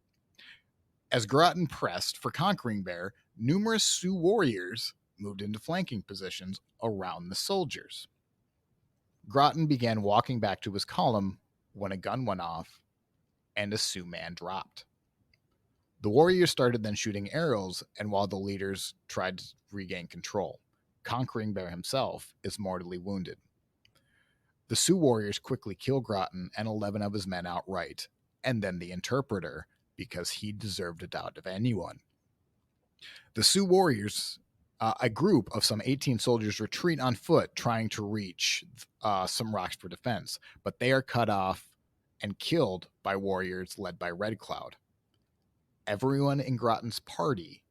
As Gratten pressed for Conquering Bear, numerous Sioux warriors moved into flanking positions around the soldiers. Gratten began walking back to his column when a gun went off and a Sioux man dropped. The warriors started then shooting arrows, and while the leaders tried to regain control, Conquering Bear himself is mortally wounded. The Sioux warriors quickly kill Gratten and 11 of his men outright, and then the interpreter, because he deserved a doubt of anyone. The Sioux warriors, a group of some 18 soldiers, retreat on foot, trying to reach some rocks for defense, but they are cut off and killed by warriors led by Red Cloud. Everyone in Gratten's party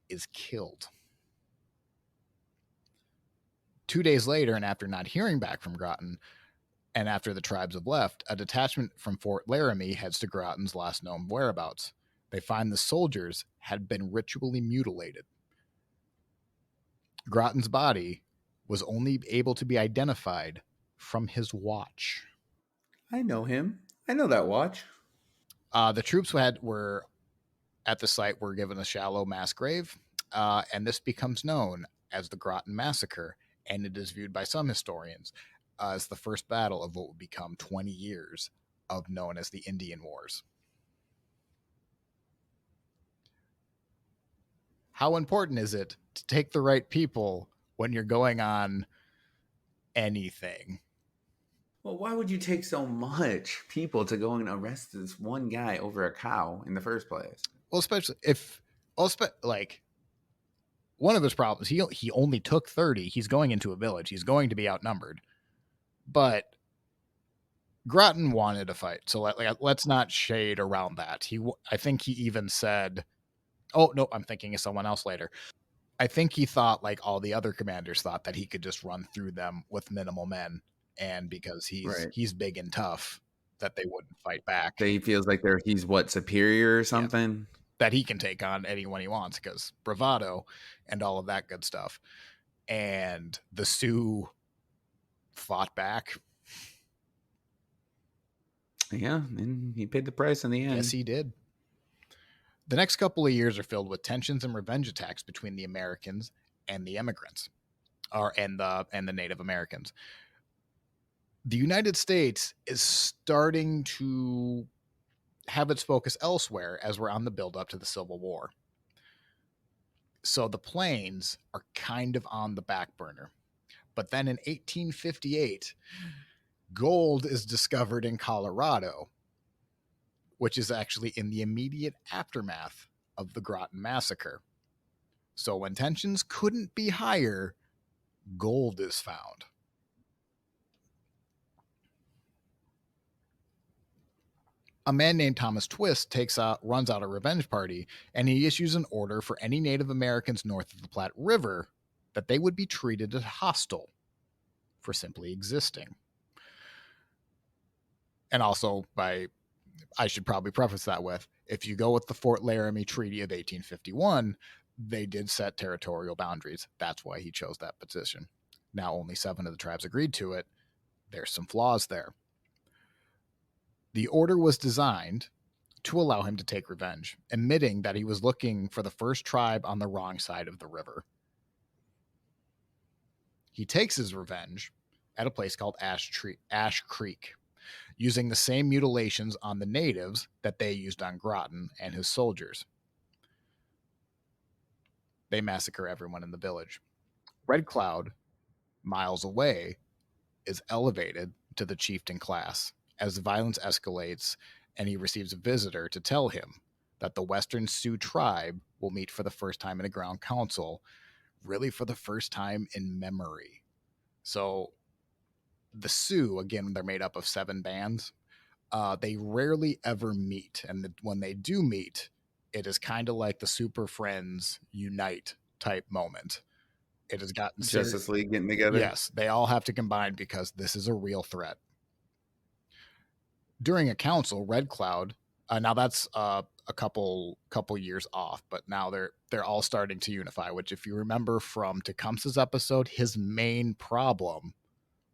is killed. 2 days later, and after not hearing back from Gratten, and after the tribes have left, a detachment from Fort Laramie heads to Gratten's last known whereabouts. They find the soldiers had been ritually mutilated. Gratten's body was only able to be identified from his watch. I know him. I know that watch. The troops were at the site were given a shallow mass grave, and this becomes known as the Gratten Massacre, and it is viewed by some historians as the first battle of what would become 20 years of known as the Indian Wars. How important is it to take the right people when you're going on anything? Well, why would you take so much people to go and arrest this one guy over a cow in the first place? Well, especially if, like, one of his problems, he only took 30. He's going into a village. He's going to be outnumbered. But Gratten wanted a fight, so let's not shade around that. I think he even said, "Oh no, I'm thinking of someone else later." I think he thought, like all the other commanders thought, that he could just run through them with minimal men, and because Right. he's big and tough, that they wouldn't fight back. That he feels like he's what, superior or Yeah, something? that he can take on anyone he wants because bravado and all of that good stuff. And the Sioux fought back. Yeah, and he paid the price in the end. Yes, he did. The next couple of years are filled with tensions and revenge attacks between the Americans and the immigrants, and the Native Americans. The United States is starting to have its focus elsewhere as we're on the build up to the Civil War. So the plains are kind of on the back burner. But then in 1858, gold is discovered in Colorado, which is actually in the immediate aftermath of the Gratten Massacre. So when tensions couldn't be higher, gold is found. A man named Thomas Twist runs out a revenge party, and he issues an order for any Native Americans north of the Platte River that they would be treated as hostile for simply existing. And also, I should probably preface that with, if you go with the Fort Laramie Treaty of 1851, they did set territorial boundaries. That's why he chose that position. Now, only 7 of the tribes agreed to it. There's some flaws there. The order was designed to allow him to take revenge, admitting that he was looking for the first tribe on the wrong side of the river. He takes his revenge at a place called Ash Creek, using the same mutilations on the natives that they used on Gratten and his soldiers. They massacre everyone in the village. Red Cloud, miles away, is elevated to the chieftain class as the violence escalates, and he receives a visitor to tell him that the Western Sioux tribe will meet for the first time in a ground council, really for the first time in memory. So the Sioux, again, they're made up of 7 bands. They rarely ever meet, and when they do meet, It is kind of like the Super Friends Unite type moment. It has gotten serious. Justice League getting together. Yes, they all have to combine because this is a real threat. During a council, Red Cloud. Now that's a couple years off, but now they're all starting to unify. Which, if you remember from Tecumseh's episode, his main problem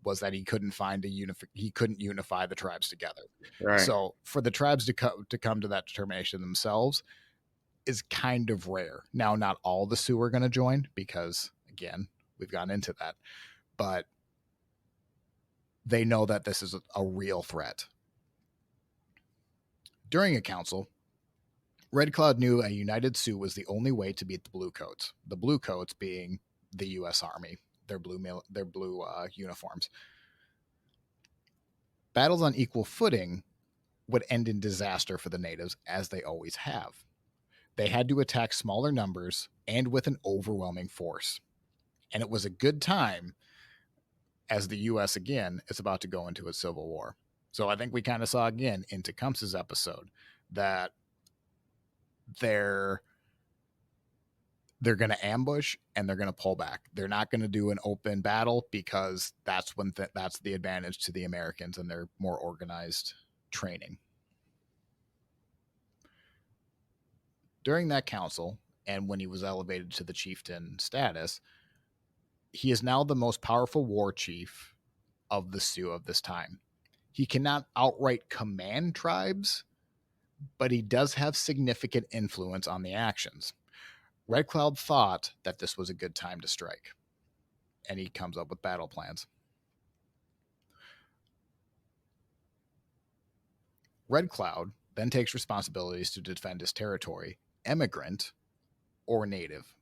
was that he couldn't unify the tribes together. Right. So for the tribes to come to that determination themselves is kind of rare. Now, not all the Sioux are going to join because, again, we've gotten into that, but they know that this is a real threat. During a council, Red Cloud knew a united Sioux was the only way to beat the Bluecoats. The Bluecoats being the U.S. Army, their blue uniforms. Battles on equal footing would end in disaster for the natives, as they always have. They had to attack smaller numbers and with an overwhelming force. And it was a good time, as the U.S. again is about to go into a civil war. So I think we kind of saw again in Tecumseh's episode that they're going to ambush and they're going to pull back. They're not going to do an open battle because that's when that's the advantage to the Americans and their more organized training. During that council, and when he was elevated to the chieftain status, he is now the most powerful war chief of the Sioux of this time. He cannot outright command tribes, but he does have significant influence on the actions. Red Cloud thought that this was a good time to strike, and he comes up with battle plans. Red Cloud then takes responsibilities to defend his territory, immigrant or native.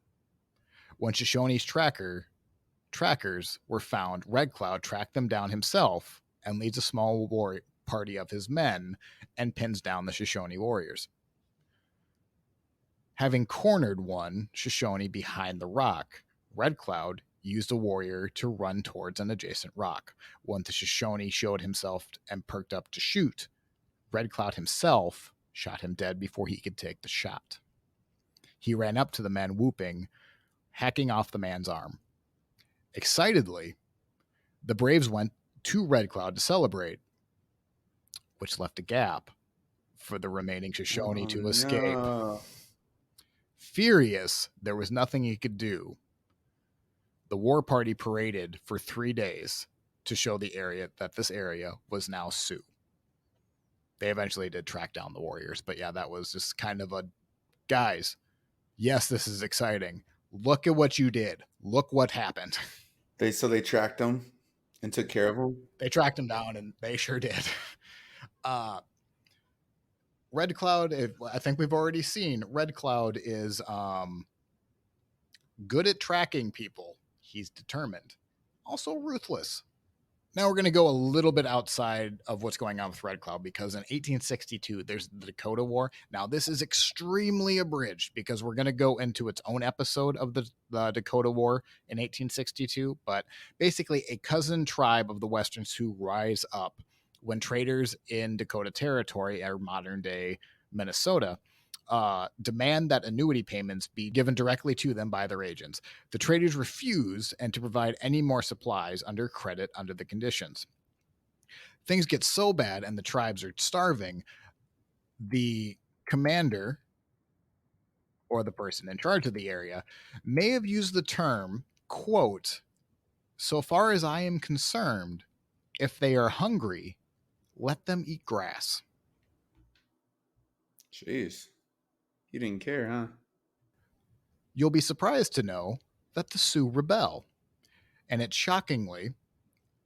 When Shoshone's trackers were found, Red Cloud tracked them down himself and leads a small war party of his men and pins down the Shoshone warriors. Having cornered one Shoshone behind the rock, Red Cloud used a warrior to run towards an adjacent rock. When the Shoshone showed himself and perked up to shoot, Red Cloud himself shot him dead before he could take the shot. He ran up to the man whooping, hacking off the man's arm. Excitedly, the Braves went to Red Cloud to celebrate, which left a gap for the remaining Shoshone to escape. No. Furious, there was nothing he could do. The war party paraded for 3 days to show the area that this area was now Sioux. They eventually did track down the warriors, but yeah, that was just kind of a, guys, yes, this is exciting. Look at what you did. Look what happened. They tracked them and took care of them? They tracked him down, and they sure did. Red Cloud, I think we've already seen, Red Cloud is good at tracking people. He's determined. Also ruthless. Now we're going to go a little bit outside of what's going on with Red Cloud, because in 1862, there's the Dakota War. Now, this is extremely abridged because we're going to go into its own episode of the Dakota War in 1862. But basically, a cousin tribe of the Western Sioux rise up when traders in Dakota Territory, or modern-day Minnesota, demand that annuity payments be given directly to them by their agents. The traders refuse and to provide any more supplies under credit under the conditions. Things get so bad and the tribes are starving, the commander, or the person in charge of the area, may have used the term, quote, "So far as I am concerned, if they are hungry, let them eat grass." Jeez. You didn't care, huh? You'll be surprised to know that the Sioux rebel, and it shockingly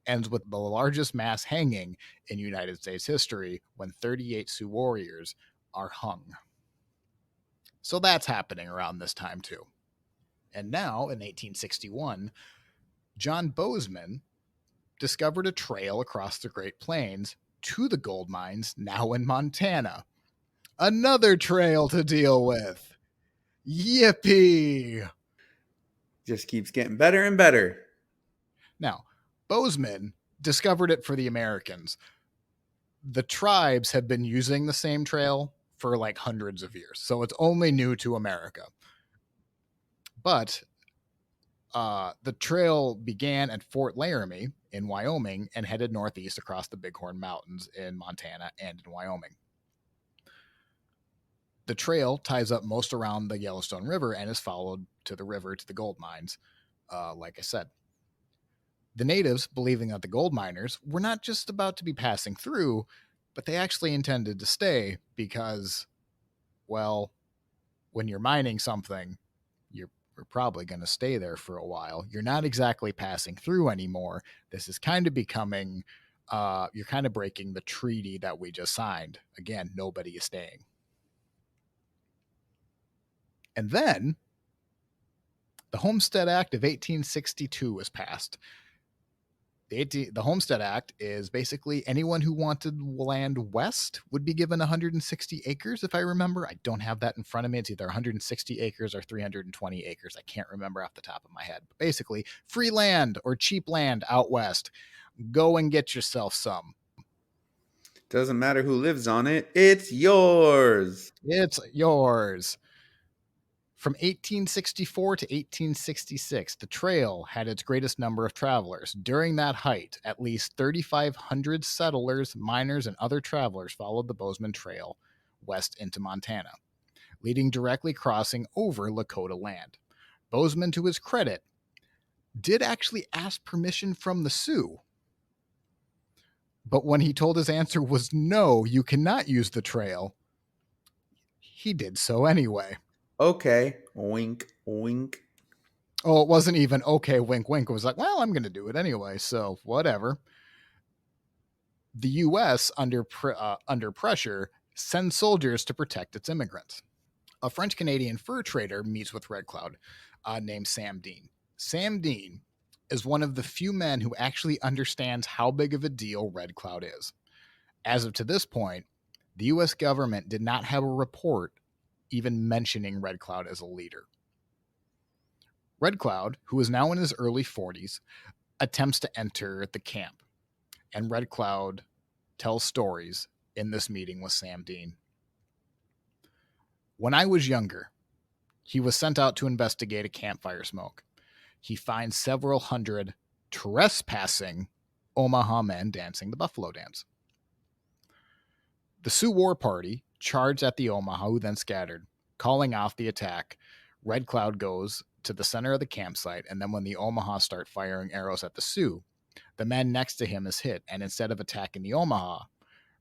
ends with the largest mass hanging in United States history when 38 Sioux warriors are hung. So that's happening around this time too. And now, in 1861, John Bozeman discovered a trail across the Great Plains to the gold mines now in Montana. Another trail to deal with. Yippee! Just keeps getting better and better. Now, Bozeman discovered it for the Americans. The tribes have been using the same trail for like hundreds of years. So it's only new to America. But the trail began at Fort Laramie in Wyoming and headed northeast across the Bighorn Mountains in Montana and in Wyoming. The trail ties up most around the Yellowstone River and is followed to the river to the gold mines, like I said. The natives, believing that the gold miners were not just about to be passing through, but they actually intended to stay because, well, when you're mining something, you're probably going to stay there for a while. You're not exactly passing through anymore. This is kind of becoming, you're kind of breaking the treaty that we just signed. Again, nobody is staying. And then the Homestead Act of 1862 was passed. The Homestead Act is basically anyone who wanted land west would be given 160 acres, if I remember. I don't have that in front of me. It's either 160 acres or 320 acres. I can't remember off the top of my head. But basically, free land or cheap land out west. Go and get yourself some. Doesn't matter who lives on it, it's yours. It's yours. From 1864 to 1866, the trail had its greatest number of travelers. During that height, at least 3,500 settlers, miners, and other travelers followed the Bozeman Trail west into Montana, leading directly crossing over Lakota land. Bozeman, to his credit, did actually ask permission from the Sioux. But when he told his answer was no, you cannot use the trail, he did so anyway. Okay, wink, wink. Oh, it wasn't even okay, wink, wink. It was like, well, I'm going to do it anyway, so whatever. The U.S., under pressure, sends soldiers to protect its immigrants. A French-Canadian fur trader meets with Red Cloud named Sam Dean. Sam Dean is one of the few men who actually understands how big of a deal Red Cloud is. As of to this point, the U.S. government did not have a report even mentioning Red Cloud as a leader. Red Cloud, who is now in his early 40s, attempts to enter the camp, and Red Cloud tells stories in this meeting with Sam Dean. When I was younger, he was sent out to investigate a campfire smoke. He finds several hundred trespassing Omaha men dancing the buffalo dance. The Sioux War Party charged at the Omaha, who then scattered. Calling off the attack, Red Cloud goes to the center of the campsite, and then when the Omaha start firing arrows at the Sioux, the man next to him is hit, and instead of attacking the Omaha,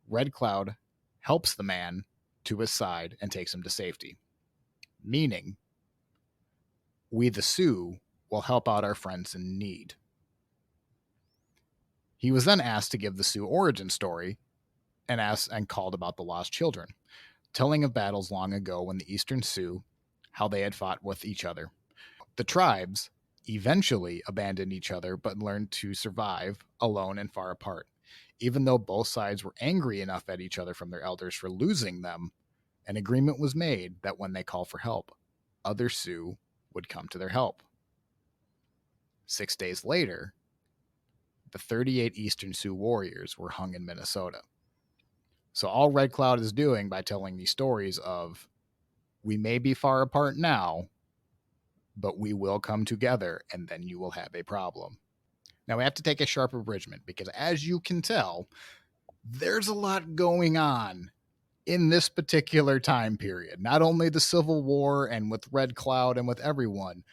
Red Cloud helps the man to his side and takes him to safety. Meaning, we the Sioux will help out our friends in need. He was then asked to give the Sioux origin story and called about the lost children, telling of battles long ago when the Eastern Sioux, how they had fought with each other. The tribes eventually abandoned each other but learned to survive alone and far apart. Even though both sides were angry enough at each other from their elders for losing them, an agreement was made that when they call for help, other Sioux would come to their help. 6 days later, the 38 Eastern Sioux warriors were hung in Minnesota. So all Red Cloud is doing by telling these stories of, we may be far apart now, but we will come together, and then you will have a problem. Now we have to take a sharp abridgment because, as you can tell, there's a lot going on in this particular time period. Not only the Civil War and with Red Cloud and with everyone,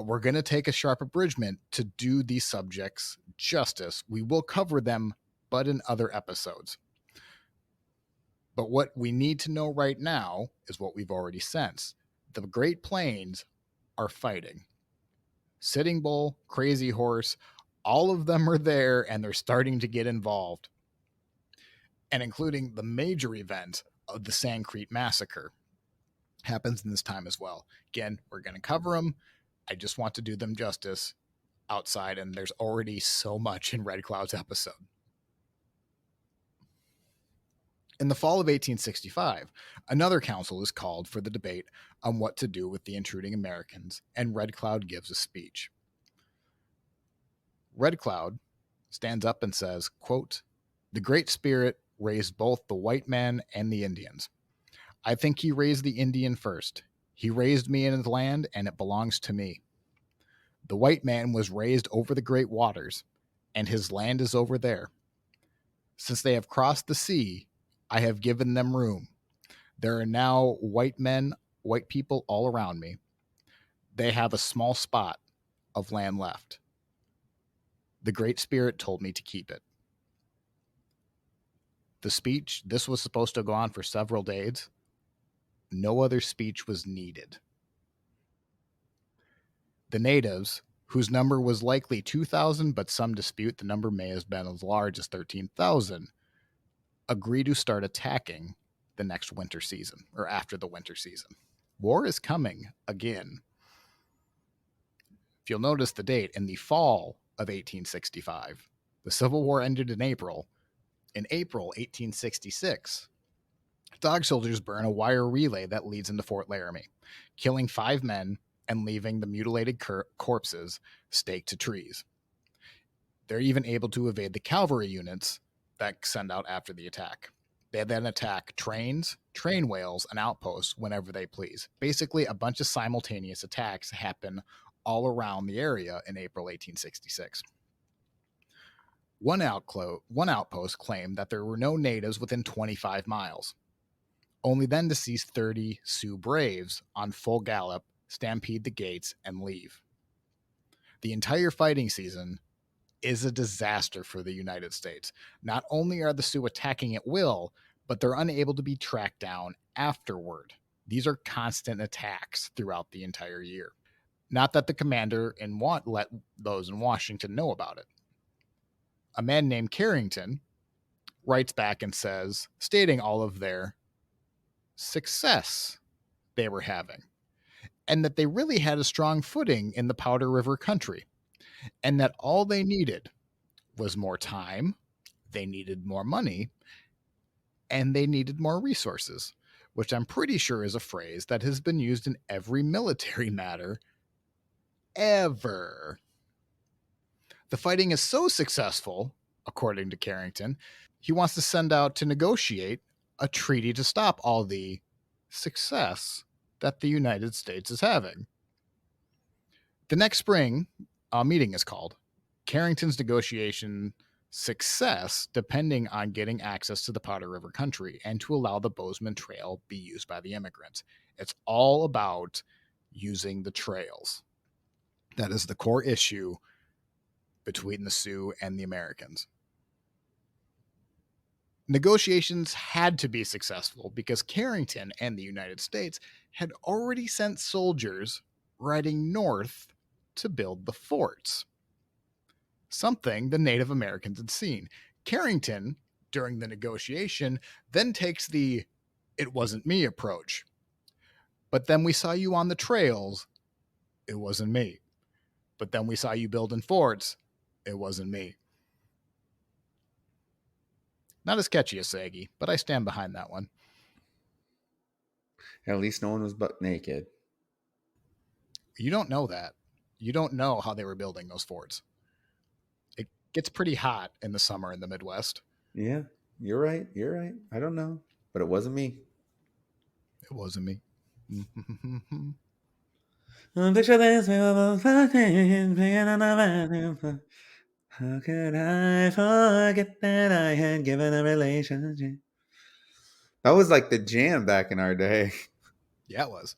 we're going to take a sharp abridgment to do these subjects justice. We will cover them, but in other episodes. But what we need to know right now is what we've already sensed. The Great Plains are fighting. Sitting Bull, Crazy Horse, all of them are there, and they're starting to get involved. And including the major event of the Sand Creek Massacre happens in this time as well. Again, we're going to cover them. I just want to do them justice outside, and there's already so much in Red Cloud's episode. In the fall of 1865, another council is called for the debate on what to do with the intruding Americans, and Red Cloud gives a speech. Red Cloud stands up and says, quote, "The Great Spirit raised both the white man and the Indians. I think he raised the Indian first. He raised me in his land, and it belongs to me. The white man was raised over the great waters, and his land is over there. Since they have crossed the sea, I have given them room. There are now white people all around me. They have a small spot of land left. The Great Spirit told me to keep it. The speech, this was supposed to go on for several days. No other speech was needed. The natives, whose number was likely 2,000, but some dispute the number may have been as large as 13,000, agree to start attacking the next winter season, or after the winter season. War is coming again. If you'll notice the date, in the fall of 1865, the Civil War ended in April. In April 1866, dog soldiers burn a wire relay that leads into Fort Laramie, killing 5 men and leaving the mutilated corpses staked to trees. They're even able to evade the cavalry units that send out after the attack. They then attack trains, train wheels, and outposts whenever they please. Basically, a bunch of simultaneous attacks happen all around the area in April 1866. One outpost claimed that there were no natives within 25 miles, only then to see 30 Sioux braves on full gallop stampede the gates and leave. The entire fighting season is a disaster for the United States. Not only are the Sioux attacking at will, but they're unable to be tracked down afterward. These are constant attacks throughout the entire year. Not that the commander let those in Washington know about it. A man named Carrington writes back and says, stating all of their success they were having, and that they really had a strong footing in the Powder River country, and that all they needed was more time, they needed more money, and they needed more resources, which I'm pretty sure is a phrase that has been used in every military matter ever. The fighting is so successful, according to Carrington, he wants to send out to negotiate a treaty to stop all the success that the United States is having. The next spring, a meeting is called. Carrington's negotiation success depending on getting access to the Powder River country and to allow the Bozeman Trail be used by the immigrants. It's all about using the trails. That is the core issue between the Sioux and the Americans. Negotiations had to be successful because Carrington and the United States had already sent soldiers riding north to build the forts, something the Native Americans had seen. Carrington, during the negotiation, then takes the "it wasn't me" approach. But then we saw you on the trails. It wasn't me. But then we saw you building forts. It wasn't me. Not as catchy as Saggy, but I stand behind that one. At least no one was butt naked. You don't know that. You don't know how they were building those forts. It gets pretty hot in the summer in the Midwest. Yeah, you're right. You're right. I don't know, but it wasn't me. It wasn't me. Picture this, we were both fighting, playing on the. How could I forget that I had given a relationship? That was like the jam back in our day. Yeah, it was.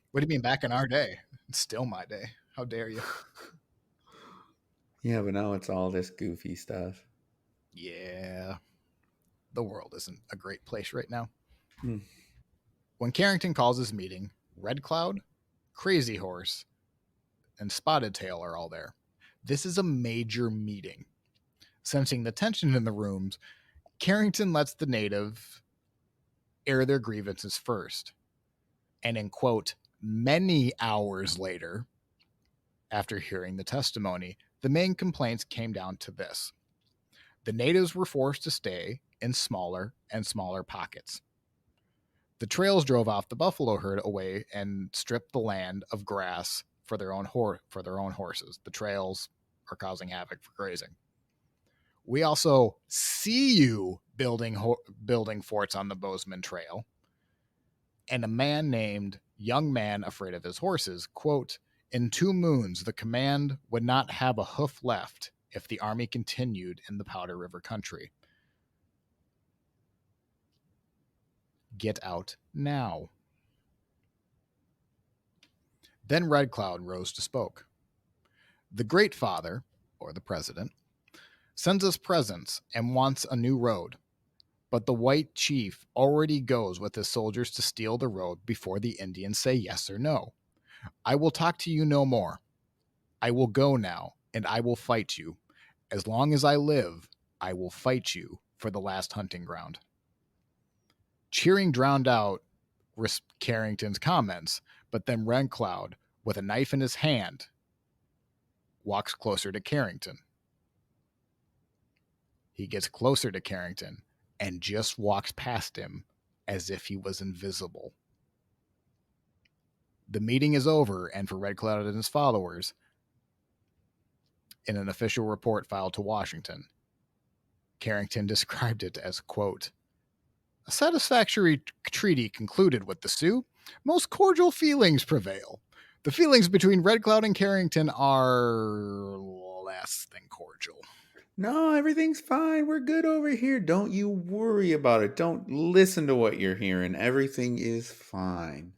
What do you mean back in our day? It's still my day. How dare you? Yeah, but now it's all this goofy stuff. Yeah. The world isn't a great place right now. Hmm. When Carrington calls his meeting, Red Cloud, Crazy Horse, and Spotted Tail are all there. This is a major meeting. Sensing the tension in the rooms, Carrington lets the native air their grievances first. And in quote, many hours later, after hearing the testimony, the main complaints came down to this. The natives were forced to stay in smaller and smaller pockets. The trails drove off the buffalo herd away and stripped the land of grass for their own horses. The trails are causing havoc for grazing. We also see you building forts on the Bozeman Trail, and a man named Young Man Afraid of His Horses, quote, "In 2 moons, the command would not have a hoof left if the army continued in the Powder River country. Get out now." Then Red Cloud rose to spoke. "The Great Father, or the President, sends us presents and wants a new road. But the white chief already goes with his soldiers to steal the road before the Indians say yes or no. I will talk to you no more. I will go now, and I will fight you. As long as I live, I will fight you for the last hunting ground." Cheering drowned out Carrington's comments, but then Red Cloud, with a knife in his hand, walks closer to Carrington. He gets closer to Carrington and just walks past him as if he was invisible. The meeting is over, and for Red Cloud and his followers, in an official report filed to Washington, Carrington described it as, quote, "A satisfactory treaty concluded with the Sioux. Most cordial feelings prevail. The feelings between Red Cloud and Carrington are less than cordial." No, everything's fine. We're good over here. Don't you worry about it. Don't listen to what you're hearing. Everything is fine.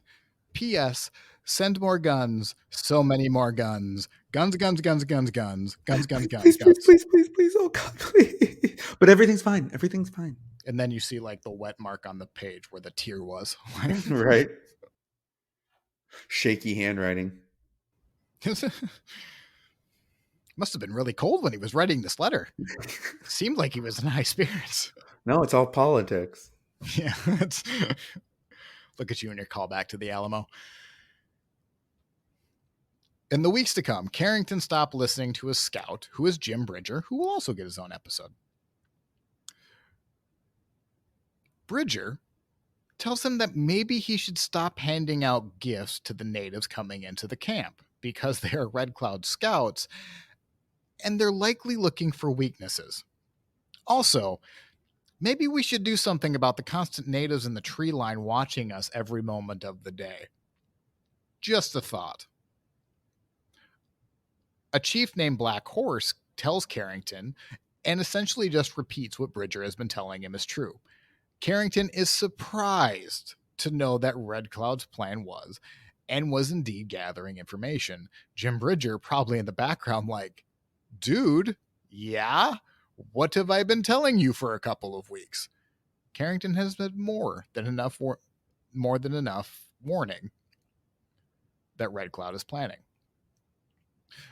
P.S. Send more guns. So many more guns. Guns, guns, guns, guns, guns, guns, guns, guns, Please, please, guns. please, please, please. Oh, God, please. But everything's fine. Everything's fine. And then you see like the wet mark on the page where the tear was. Right? Shaky handwriting. Must have been really cold when he was writing this letter. Seemed like he was in high spirits. No, it's all politics. Yeah. Look at you and your callback to the Alamo. In the weeks to come, Carrington stopped listening to his scout, who is Jim Bridger, who will also get his own episode. Bridger tells him that maybe he should stop handing out gifts to the natives coming into the camp because they are Red Cloud scouts and they're likely looking for weaknesses. Also, maybe we should do something about the constant natives in the tree line watching us every moment of the day. Just a thought. A chief named Black Horse tells Carrington and essentially just repeats what Bridger has been telling him is true. Carrington is surprised to know that Red Cloud's plan was, and was indeed gathering information. Jim Bridger probably in the background like, "Dude, yeah? What have I been telling you for a couple of weeks?" Carrington has had more than enough warning that Red Cloud is planning.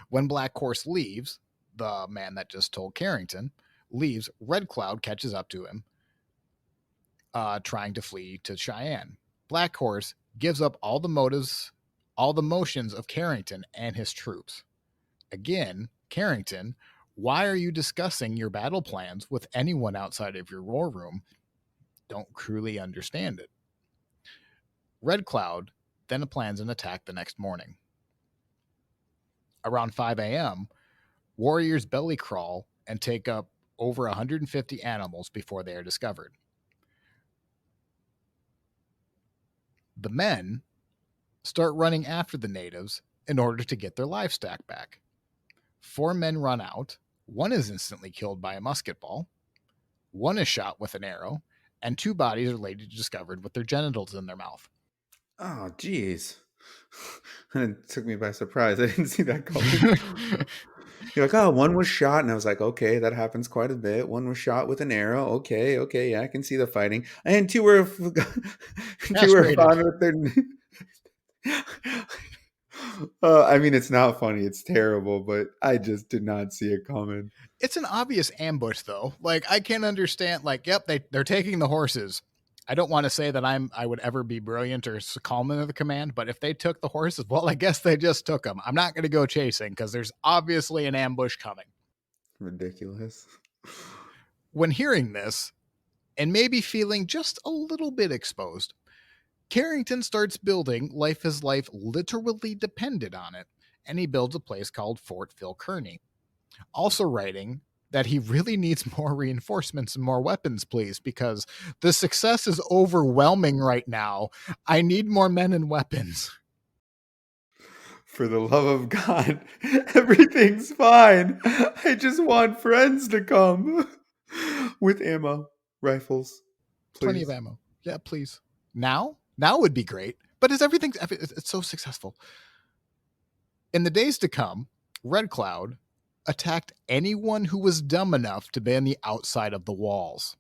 When Black Horse leaves, the man that just told Carrington leaves, Red Cloud catches up to him, trying to flee to Cheyenne. Black Horse gives up all the motions of Carrington and his troops. Again, Carrington, why are you discussing your battle plans with anyone outside of your war room? Don't truly understand it. Red Cloud then plans an attack the next morning. Around 5 a.m., warriors belly crawl and take up over 150 animals before they are discovered. The men start running after the natives in order to get their livestock back. 4 men run out. 1 is instantly killed by a musket ball. 1 is shot with an arrow, and 2 bodies are later discovered with their genitals in their mouth. Oh, jeez. It took me by surprise. I didn't see that coming. You're like, oh, 1 was shot, and I was like, okay, that happens quite a bit. 1 was shot with an arrow. Okay, yeah, I can see the fighting. And 2 were found with their. I mean, it's not funny. It's terrible, but I just did not see it coming. It's an obvious ambush, though. Like, I can't understand. Like, yep, they're taking the horses. I don't want to say that I would ever be brilliant or calm in the command, but if they took the horses, well, I guess they just took them. I'm not going to go chasing because there's obviously an ambush coming. Ridiculous. When hearing this, and maybe feeling just a little bit exposed, Carrington starts building life his life literally depended on it, and he builds a place called Fort Phil Kearny. Also writing that he really needs more reinforcements and more weapons, please, because the success is overwhelming right now. I need more men and weapons. For the love of God, everything's fine. I just want friends to come with ammo, rifles, Plenty of please. ammo. Yeah, please. Now would be great. But it's so successful. In the days to come, Red Cloud attacked anyone who was dumb enough to be on the outside of the walls,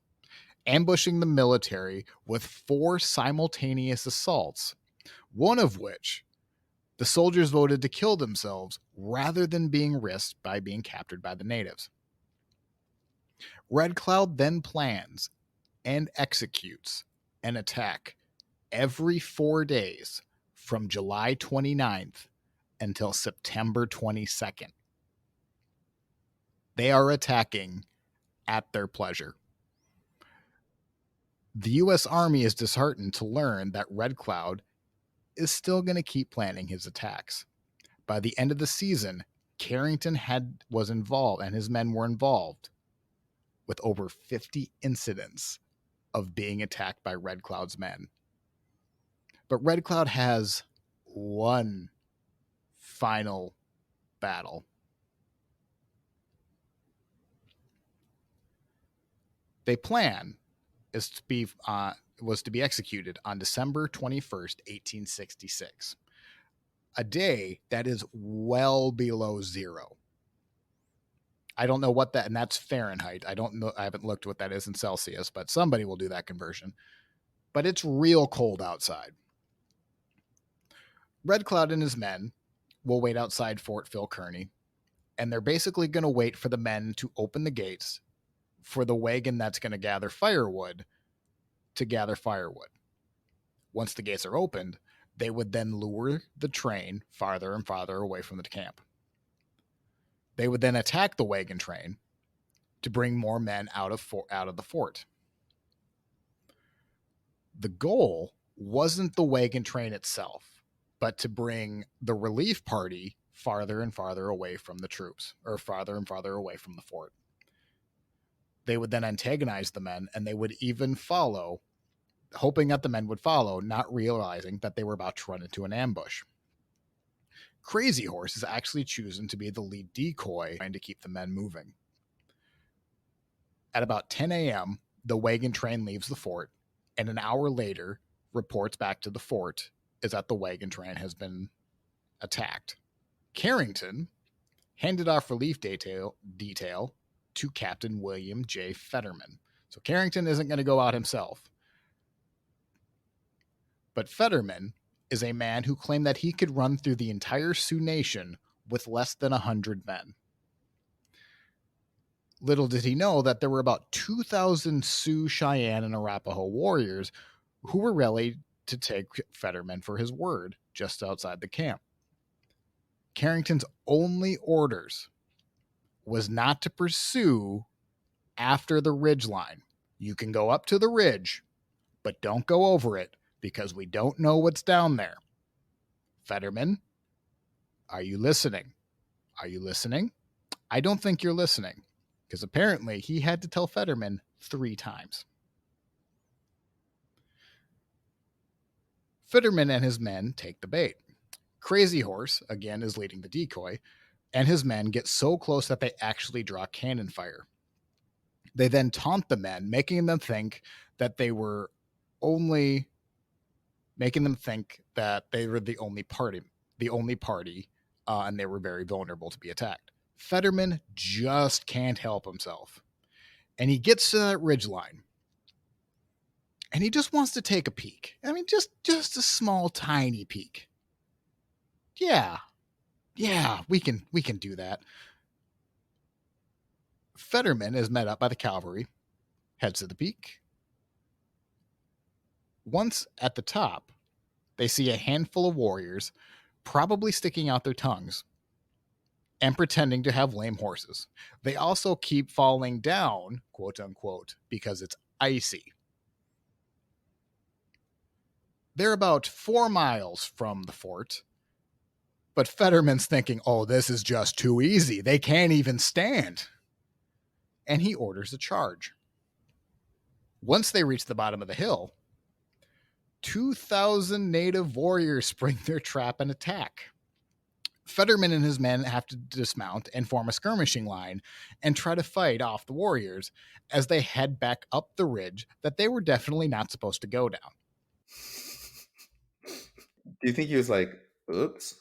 ambushing the military with 4 simultaneous assaults, one of which the soldiers voted to kill themselves rather than being risked by being captured by the natives. Red Cloud then plans and executes an attack every 4 days from July 29th until September 22nd. They are attacking at their pleasure. The U.S. Army is disheartened to learn that Red Cloud is still going to keep planning his attacks. By the end of the season, Carrington was involved and his men were involved with over 50 incidents of being attacked by Red Cloud's men. But Red Cloud has one final battle. They plan was to be executed on December 21st, 1866. A day that is well below zero. I don't know what that, and that's Fahrenheit. I don't know. I haven't looked what that is in Celsius, but somebody will do that conversion. But it's real cold outside. Red Cloud and his men will wait outside Fort Phil Kearny, and they're basically going to wait for the men to open the gates for the wagon that's going to gather firewood to gather firewood. Once the gates are opened, they would then lure the train farther and farther away from the camp. They would then attack the wagon train to bring more men out of the fort. The goal wasn't the wagon train itself, but to bring the relief party farther and farther away from the troops, or farther and farther away from the fort. They would then antagonize the men, and they would even follow, hoping that the men would follow, not realizing that they were about to run into an ambush. Crazy Horse is actually chosen to be the lead decoy, trying to keep the men moving. At about 10 a.m., the wagon train leaves the fort, and an hour later, reports back to the fort is that the wagon train has been attacked. Carrington handed off relief detail to Captain William J. Fetterman. So Carrington isn't going to go out himself. But Fetterman is a man who claimed that he could run through the entire Sioux Nation with less than 100 men. Little did he know that there were about 2,000 Sioux, Cheyenne, and Arapaho warriors who were ready to take Fetterman for his word just outside the camp. Carrington's only orders was not to pursue after the ridge line. You can go up to the ridge, but don't go over it because we don't know what's down there. Fetterman, are you listening? Are you listening? I don't think you're listening, because apparently he had to tell Fetterman 3 times. Fetterman and his men take the bait. Crazy Horse, again, is leading the decoy, and his men get so close that they actually draw cannon fire. They then taunt the men, making them think that they were the only party, and they were very vulnerable to be attacked. Fetterman just can't help himself, and he gets to that ridgeline, and he just wants to take a peek. I mean, just a small, tiny peek. Yeah, we can do that. Fetterman is met up by the cavalry, heads to the peak. Once at the top, they see a handful of warriors, probably sticking out their tongues and pretending to have lame horses. They also keep falling down, quote unquote, because it's icy. They're about 4 miles from the fort, but Fetterman's thinking, oh, this is just too easy. They can't even stand. and he orders a charge. Once they reach the bottom of the hill, 2,000 native warriors spring their trap and attack. Fetterman and his men have to dismount and form a skirmishing line and try to fight off the warriors as they head back up the ridge that they were definitely not supposed to go down. Do you think he was like, oops?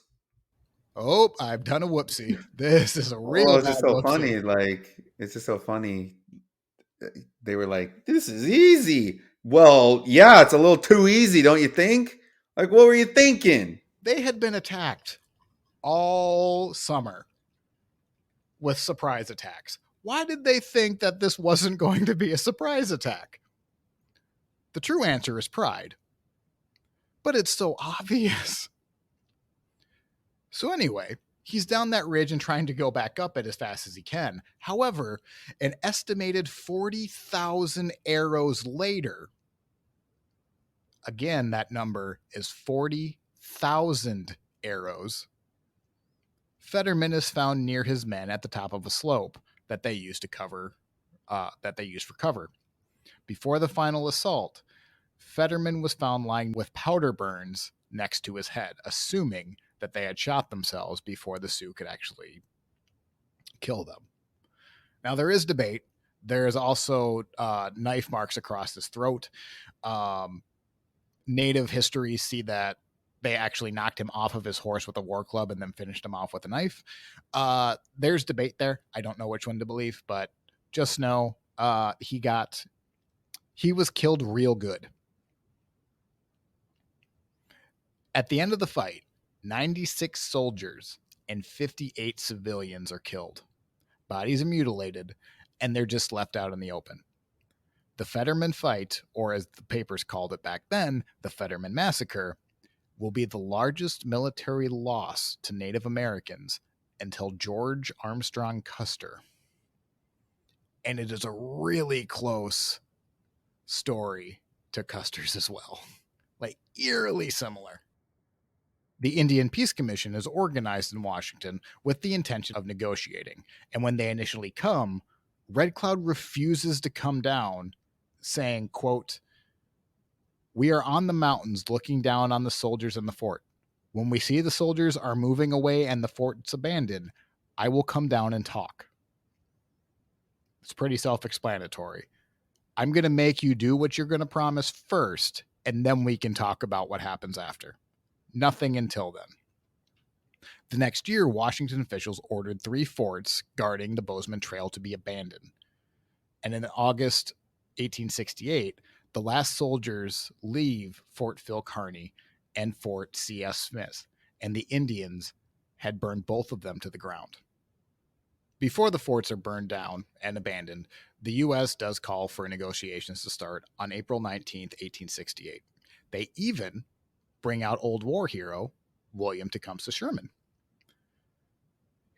Oh, I've done a whoopsie. This is a Oh, real it's bad just so whoopsie. funny. Like, it's just so funny. They were like, this is easy. Well, yeah, it's a little too easy, don't you think? Like, what were you thinking? They had been attacked all summer with surprise attacks. Why did they think that this wasn't going to be a surprise attack? The true answer is pride. But it's so obvious. So anyway, he's down that ridge and trying to go back up it as fast as he can. However, an estimated 40,000 arrows later, again, that number is 40,000 arrows, Fetterman is found near his men at the top of a slope that they used to cover, for cover. Before the final assault, Fetterman was found lying with powder burns next to his head, assuming that they had shot themselves before the Sioux could actually kill them. Now, there is debate. There is also knife marks across his throat. Native histories see that they actually knocked him off of his horse with a war club and then finished him off with a knife. There's debate there. I don't know which one to believe, but just know he was killed real good. At the end of the fight, 96 soldiers and 58 civilians are killed. Bodies are mutilated, and they're just left out in the open. The Fetterman Fight, or as the papers called it back then, the Fetterman Massacre, will be the largest military loss to Native Americans until George Armstrong Custer. And it is a really close story to Custer's as well. Like, eerily similar. The Indian Peace Commission is organized in Washington with the intention of negotiating. And when they initially come, Red Cloud refuses to come down, saying, quote, "We are on the mountains looking down on the soldiers in the fort. When we see the soldiers are moving away and the fort's abandoned, I will come down and talk." It's pretty self-explanatory. I'm going to make you do what you're going to promise first, and then we can talk about what happens after. Nothing until then. The next year, Washington officials ordered 3 forts guarding the Bozeman Trail to be abandoned. And in August 1868, the last soldiers leave Fort Phil Kearny and Fort C.S. Smith, and the Indians had burned both of them to the ground. Before the forts are burned down and abandoned, the U.S. does call for negotiations to start on April 19th, 1868. They even bring out old war hero William Tecumseh Sherman,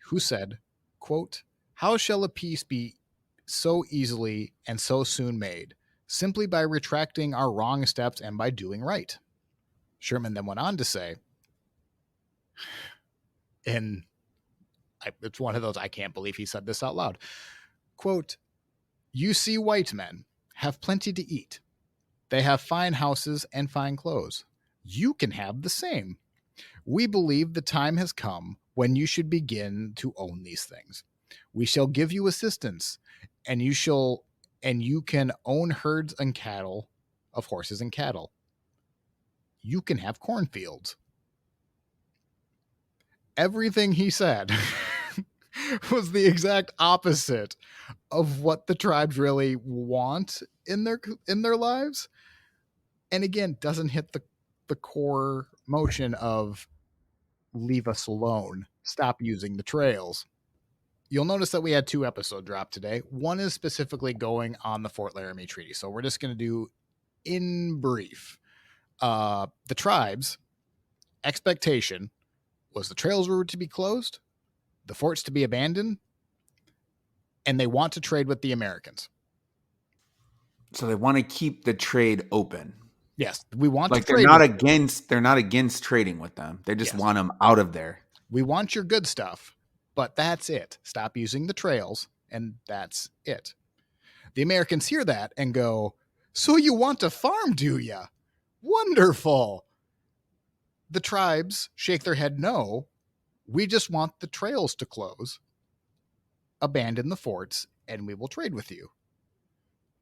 who said, quote, "How shall a peace be so easily and so soon made? Simply by retracting our wrong steps and by doing right." Sherman then went on to say, and it's one of those, I can't believe he said this out loud, quote, "You see white men have plenty to eat. They have fine houses and fine clothes. You can have the same. We believe the time has come when you should begin to own these things. We shall give you assistance, and you can own herds and cattle of horses and cattle. You can have cornfields." Everything he said was the exact opposite of what the tribes really want in their lives. And again, doesn't hit the core motion of leave us alone, stop using the trails. You'll notice that we had 2 episodes drop today. One is specifically going on the Fort Laramie Treaty. So we're just going to do in brief. The tribes' expectation was the trails were to be closed, the forts to be abandoned, and they want to trade with the Americans. So they want to keep the trade open. Yes, we want like to trade. They're not against trading with them. They just want them out of there. We want your good stuff, but that's it. Stop using the trails and that's it. The Americans hear that and go, "So you want to farm, do ya? Wonderful." The tribes shake their head no. We just want the trails to close, abandon the forts, and we will trade with you.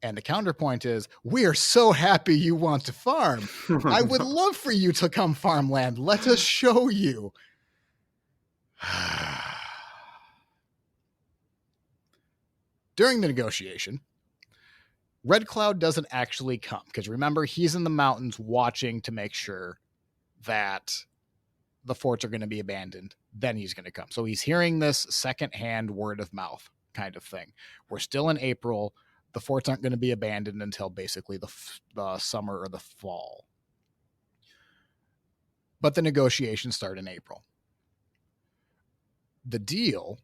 And the counterpoint is, we are so happy you want to farm. I would love for you to come farmland. Let us show you. During the negotiation, Red Cloud doesn't actually come because remember, he's in the mountains watching to make sure that the forts are going to be abandoned. Then he's going to come. So he's hearing this secondhand word of mouth kind of thing. We're still in April. The forts aren't going to be abandoned until basically the summer or the fall. But the negotiations start in April. The deal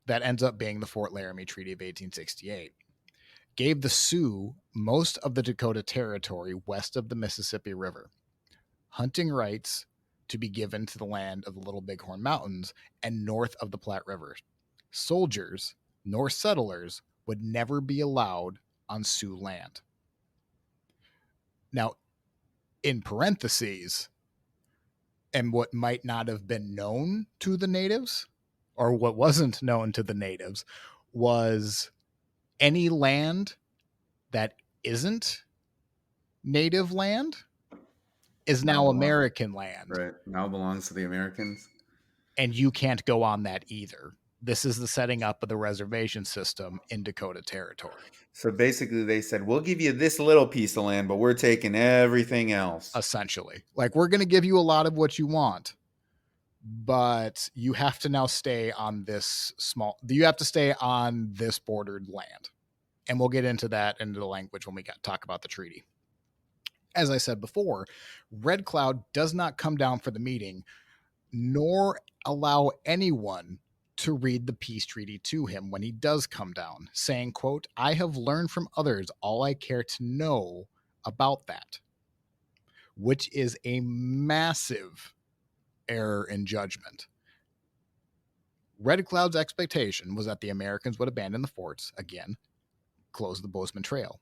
that ends up being the Fort Laramie Treaty of 1868 gave the Sioux most of the Dakota Territory west of the Mississippi River, hunting rights to be given to the land of the Little Bighorn Mountains and north of the Platte River. Soldiers, nor settlers, would never be allowed on Sioux land. Now, in parentheses, and what might not have been known to the natives, or what wasn't known to the natives, was any land that isn't native land is now American land. Right. Now belongs to the Americans. And you can't go on that either. This is the setting up of the reservation system in Dakota Territory. So basically they said, we'll give you this little piece of land, but we're taking everything else. Essentially. Like, we're going to give you a lot of what you want, but you have to now stay on this bordered land. And we'll get into that into the language when we talk about the treaty. As I said before, Red Cloud does not come down for the meeting, nor allow anyone to read the peace treaty to him when he does come down, saying, quote, "I have learned from others all I care to know about that," which is a massive error in judgment. Red Cloud's expectation was that the Americans would abandon the forts, again, close the Bozeman Trail.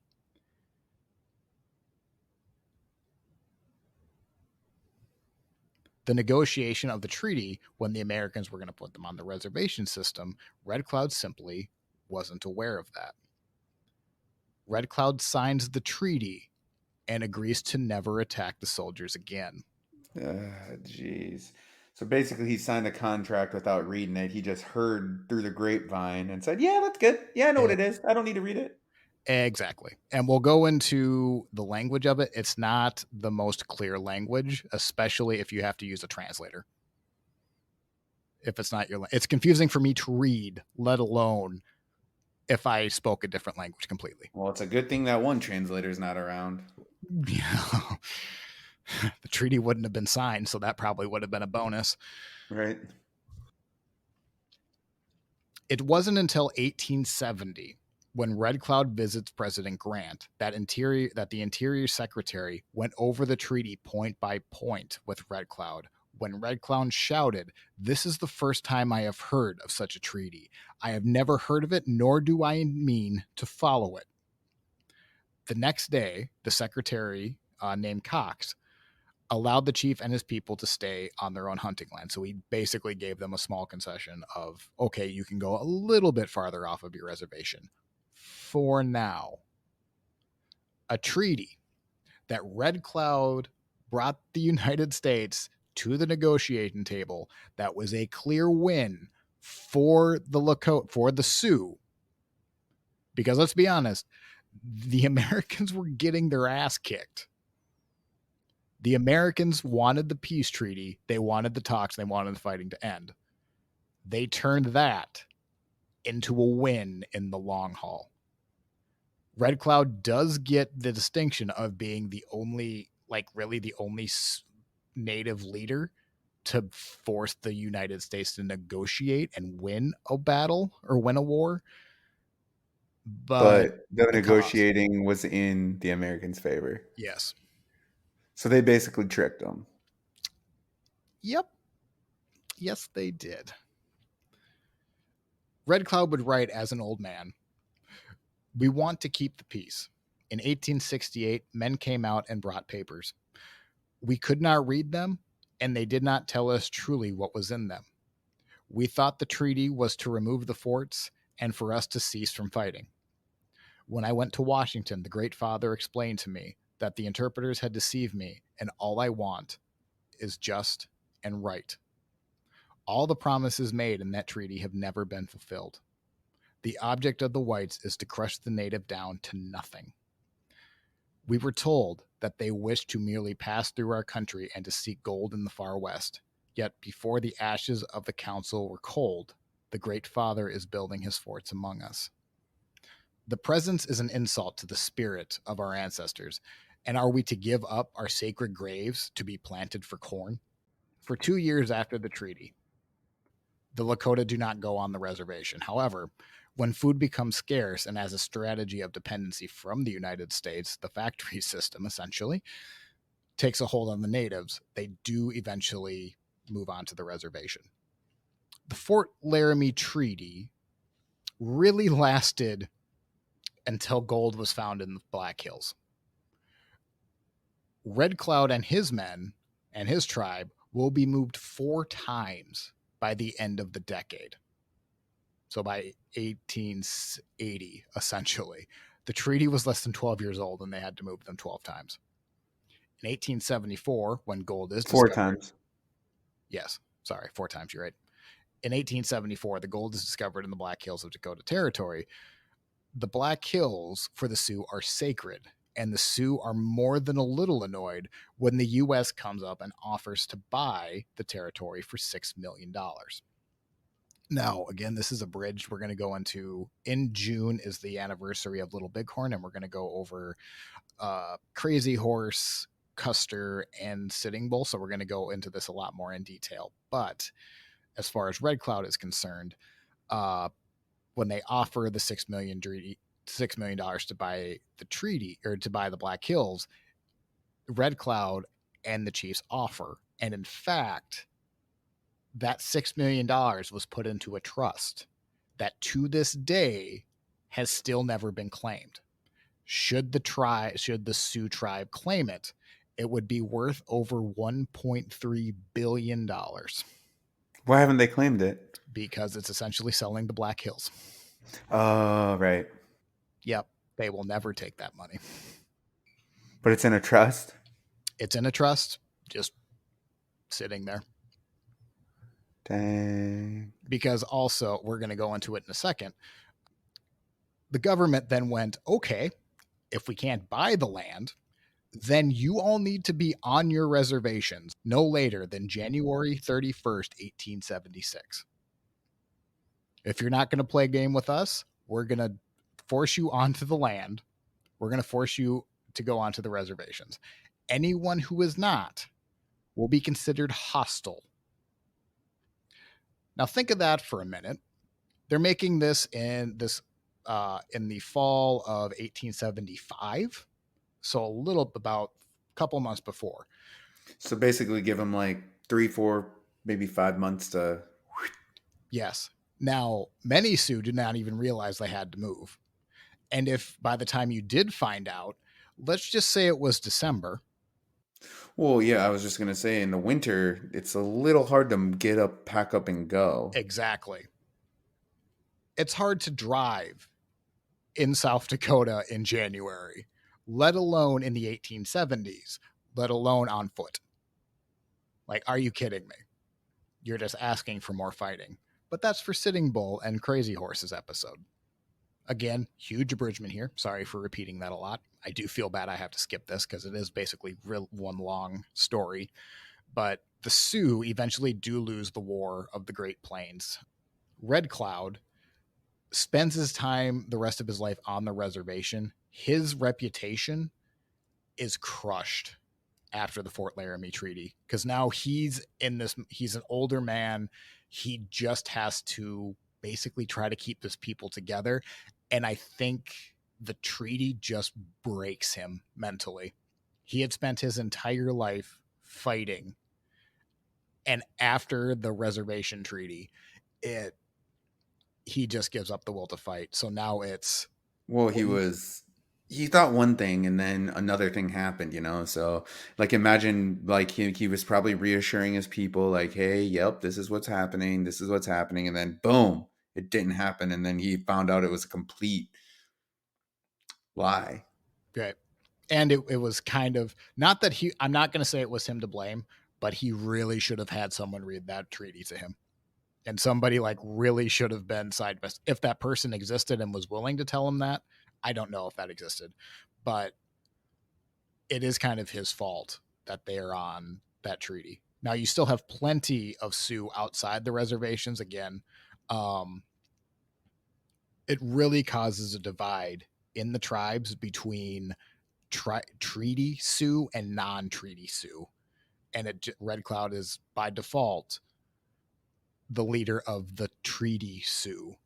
The negotiation of the treaty, when the Americans were going to put them on the reservation system, Red Cloud simply wasn't aware of that. Red Cloud signs the treaty and agrees to never attack the soldiers again. Jeez. So basically he signed a contract without reading it. He just heard through the grapevine and said, yeah, that's good. Yeah, I know what it is. I don't need to read it. Exactly. And we'll go into the language of it. It's not the most clear language, especially if you have to use a translator. If it's not it's confusing for me to read, let alone if I spoke a different language completely. Well, it's a good thing that one translator's not around. Yeah. The treaty wouldn't have been signed, so that probably would have been a bonus. Right. It wasn't until 1870, when Red Cloud visits President Grant, that the Interior Secretary went over the treaty point by point with Red Cloud. When Red Cloud shouted, "This is the first time I have heard of such a treaty. I have never heard of it, nor do I mean to follow it." The next day, the secretary, named Cox, allowed the chief and his people to stay on their own hunting land. So he basically gave them a small concession of, okay, you can go a little bit farther off of your reservation for now. A treaty that Red Cloud brought the United States to the negotiating table that was a clear win for the Lakota, for the Sioux. Because let's be honest, the Americans were getting their ass kicked. The Americans wanted the peace treaty. They wanted the talks. They wanted the fighting to end. They turned that into a win in the long haul. Red Cloud does get the distinction of being the only, really the only native leader to force the United States to negotiate and win a battle or win a war. But the negotiating was in the Americans' favor. Yes. So they basically tricked them. Yep. Yes, they did. Red Cloud would write as an old man, "We want to keep the peace. In 1868, men came out and brought papers. We could not read them, and they did not tell us truly what was in them. We thought the treaty was to remove the forts and for us to cease from fighting. When I went to Washington, the Great Father explained to me that the interpreters had deceived me, and all I want is just and right. All the promises made in that treaty have never been fulfilled. The object of the whites is to crush the native down to nothing. We were told that they wished to merely pass through our country and to seek gold in the far west. Yet before the ashes of the council were cold, the Great Father is building his forts among us. The presence is an insult to the spirit of our ancestors. And are we to give up our sacred graves to be planted for corn?" For 2 years after the treaty, the Lakota do not go on the reservation. However, when food becomes scarce and as a strategy of dependency from the United States, the factory system essentially takes a hold on the natives, they do eventually move on to the reservation. The Fort Laramie Treaty really lasted until gold was found in the Black Hills. Red Cloud and his men and his tribe will be moved 4 times by the end of the decade. So by 1880, essentially. The treaty was less than 12 years old and they had to move them 12 times. In 1874, when gold is Four discovered. times. Yes, sorry, 4 times, you're right. In 1874, the gold is discovered in the Black Hills of Dakota Territory. The Black Hills for the Sioux are sacred, and the Sioux are more than a little annoyed when the U.S. comes up and offers to buy the territory for $6 million. Now, again, this is a bridge we're going to go into. In June is the anniversary of Little Bighorn, and we're going to go over Crazy Horse, Custer, and Sitting Bull. So we're going to go into this a lot more in detail. But as far as Red Cloud is concerned, when they offer the $6 million to buy the treaty or to buy the Black Hills, Red Cloud and the Chiefs offer. And in fact, that $6 million was put into a trust that to this day has still never been claimed. Should the Sioux tribe claim it, it would be worth over $1.3 billion Why haven't they claimed it? because it's essentially selling the Black Hills. Oh, right. Yep, they will never take that money. But it's in a trust? It's in a trust, just sitting there. Dang. Because also, we're going to go into it in a second. The government then went, okay, if we can't buy the land, then you all need to be on your reservations no later than January 31st, 1876. If you're not going to play a game with us, we're going to force you onto the land. We're going to force you to go onto the reservations. Anyone who is not will be considered hostile. Now think of that for a minute. They're making this in the fall of 1875, so about a couple months before. So basically give them like 3, 4, maybe 5 months to... Yes. Now, many Sioux did not even realize they had to move. And if by the time you did find out, let's just say it was December. Well, yeah, I was just going to say in the winter, it's a little hard to get up, pack up, and go. Exactly. It's hard to drive in South Dakota in January, let alone in the 1870s, let alone on foot. Like, are you kidding me? You're just asking for more fighting. But that's for Sitting Bull and Crazy Horse's episode. Again, huge abridgment here. Sorry for repeating that a lot. I do feel bad I have to skip this because it is basically one long story. But the Sioux eventually do lose the War of the Great Plains. Red Cloud spends the rest of his life on the reservation. His reputation is crushed after the Fort Laramie Treaty because now he's an older man. He just has to basically try to keep this people together. And I think the treaty just breaks him mentally. He had spent his entire life fighting. And after the reservation treaty, he just gives up the will to fight. So now it's Well, well, he thought one thing and then another thing happened, So like imagine like he was probably reassuring his people like, "Hey, yep, this is what's happening. This is what's happening." And then boom, it didn't happen and then he found out it was a complete lie. right. And it was kind of not that he. I'm not going to say it was him to blame, but he really should have had someone read that treaty to him, and somebody like really should have been side by. If that person existed and was willing to tell him that, I don't know if that existed, but it is kind of his fault that they're on that treaty. Now you still have plenty of Sioux outside the reservations. Again, um, it really causes a divide in the tribes between treaty Sioux and non-treaty Sioux, and Red Cloud is by default the leader of the treaty Sioux,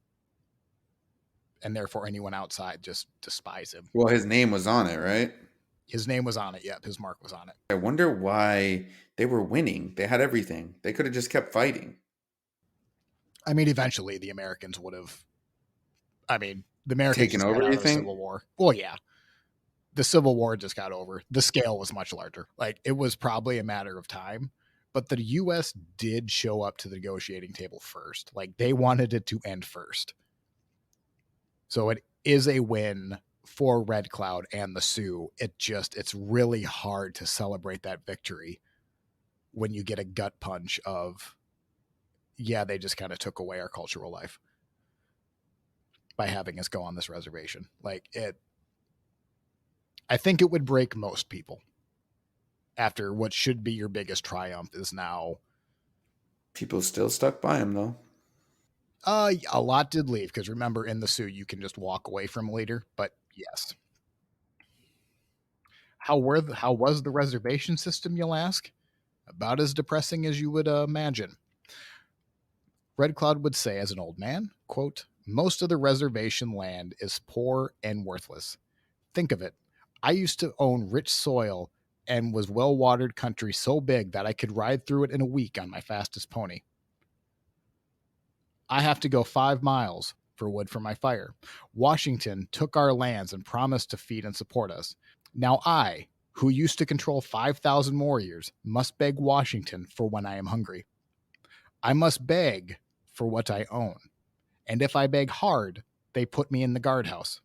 and therefore anyone outside just despise him. Well, his name was on it, right? His name was on it. Yep, his mark was on it. I wonder why they were winning. They had everything. They could have just kept fighting. I mean, eventually the Americans would have. I mean, the Americans Taken just got over, out you of the think? Civil War. Well, yeah, the Civil War just got over. The scale was much larger. Like it was probably a matter of time. But the U.S. did show up to the negotiating table first. Like they wanted it to end first. So it is a win for Red Cloud and the Sioux. It's really hard to celebrate that victory when you get a gut punch of, yeah, they just kind of took away our cultural life by having us go on this reservation. Like it, I think it would break most people after what should be your biggest triumph is now. People still stuck by him though. A lot did leave because remember in the Sioux you can just walk away from a leader. But yes, how was the reservation system? You'll ask. About as depressing as you would imagine. Red Cloud would say as an old man, quote, most of the reservation land is poor and worthless. Think of it. I used to own rich soil and was well watered country so big that I could ride through it in a week on my fastest pony. I have to go 5 miles for wood for my fire. Washington took our lands and promised to feed and support us. Now I, who used to control 5,000 warriors, must beg Washington for when I am hungry. I must beg for what I own. And if I beg hard, they put me in the guardhouse.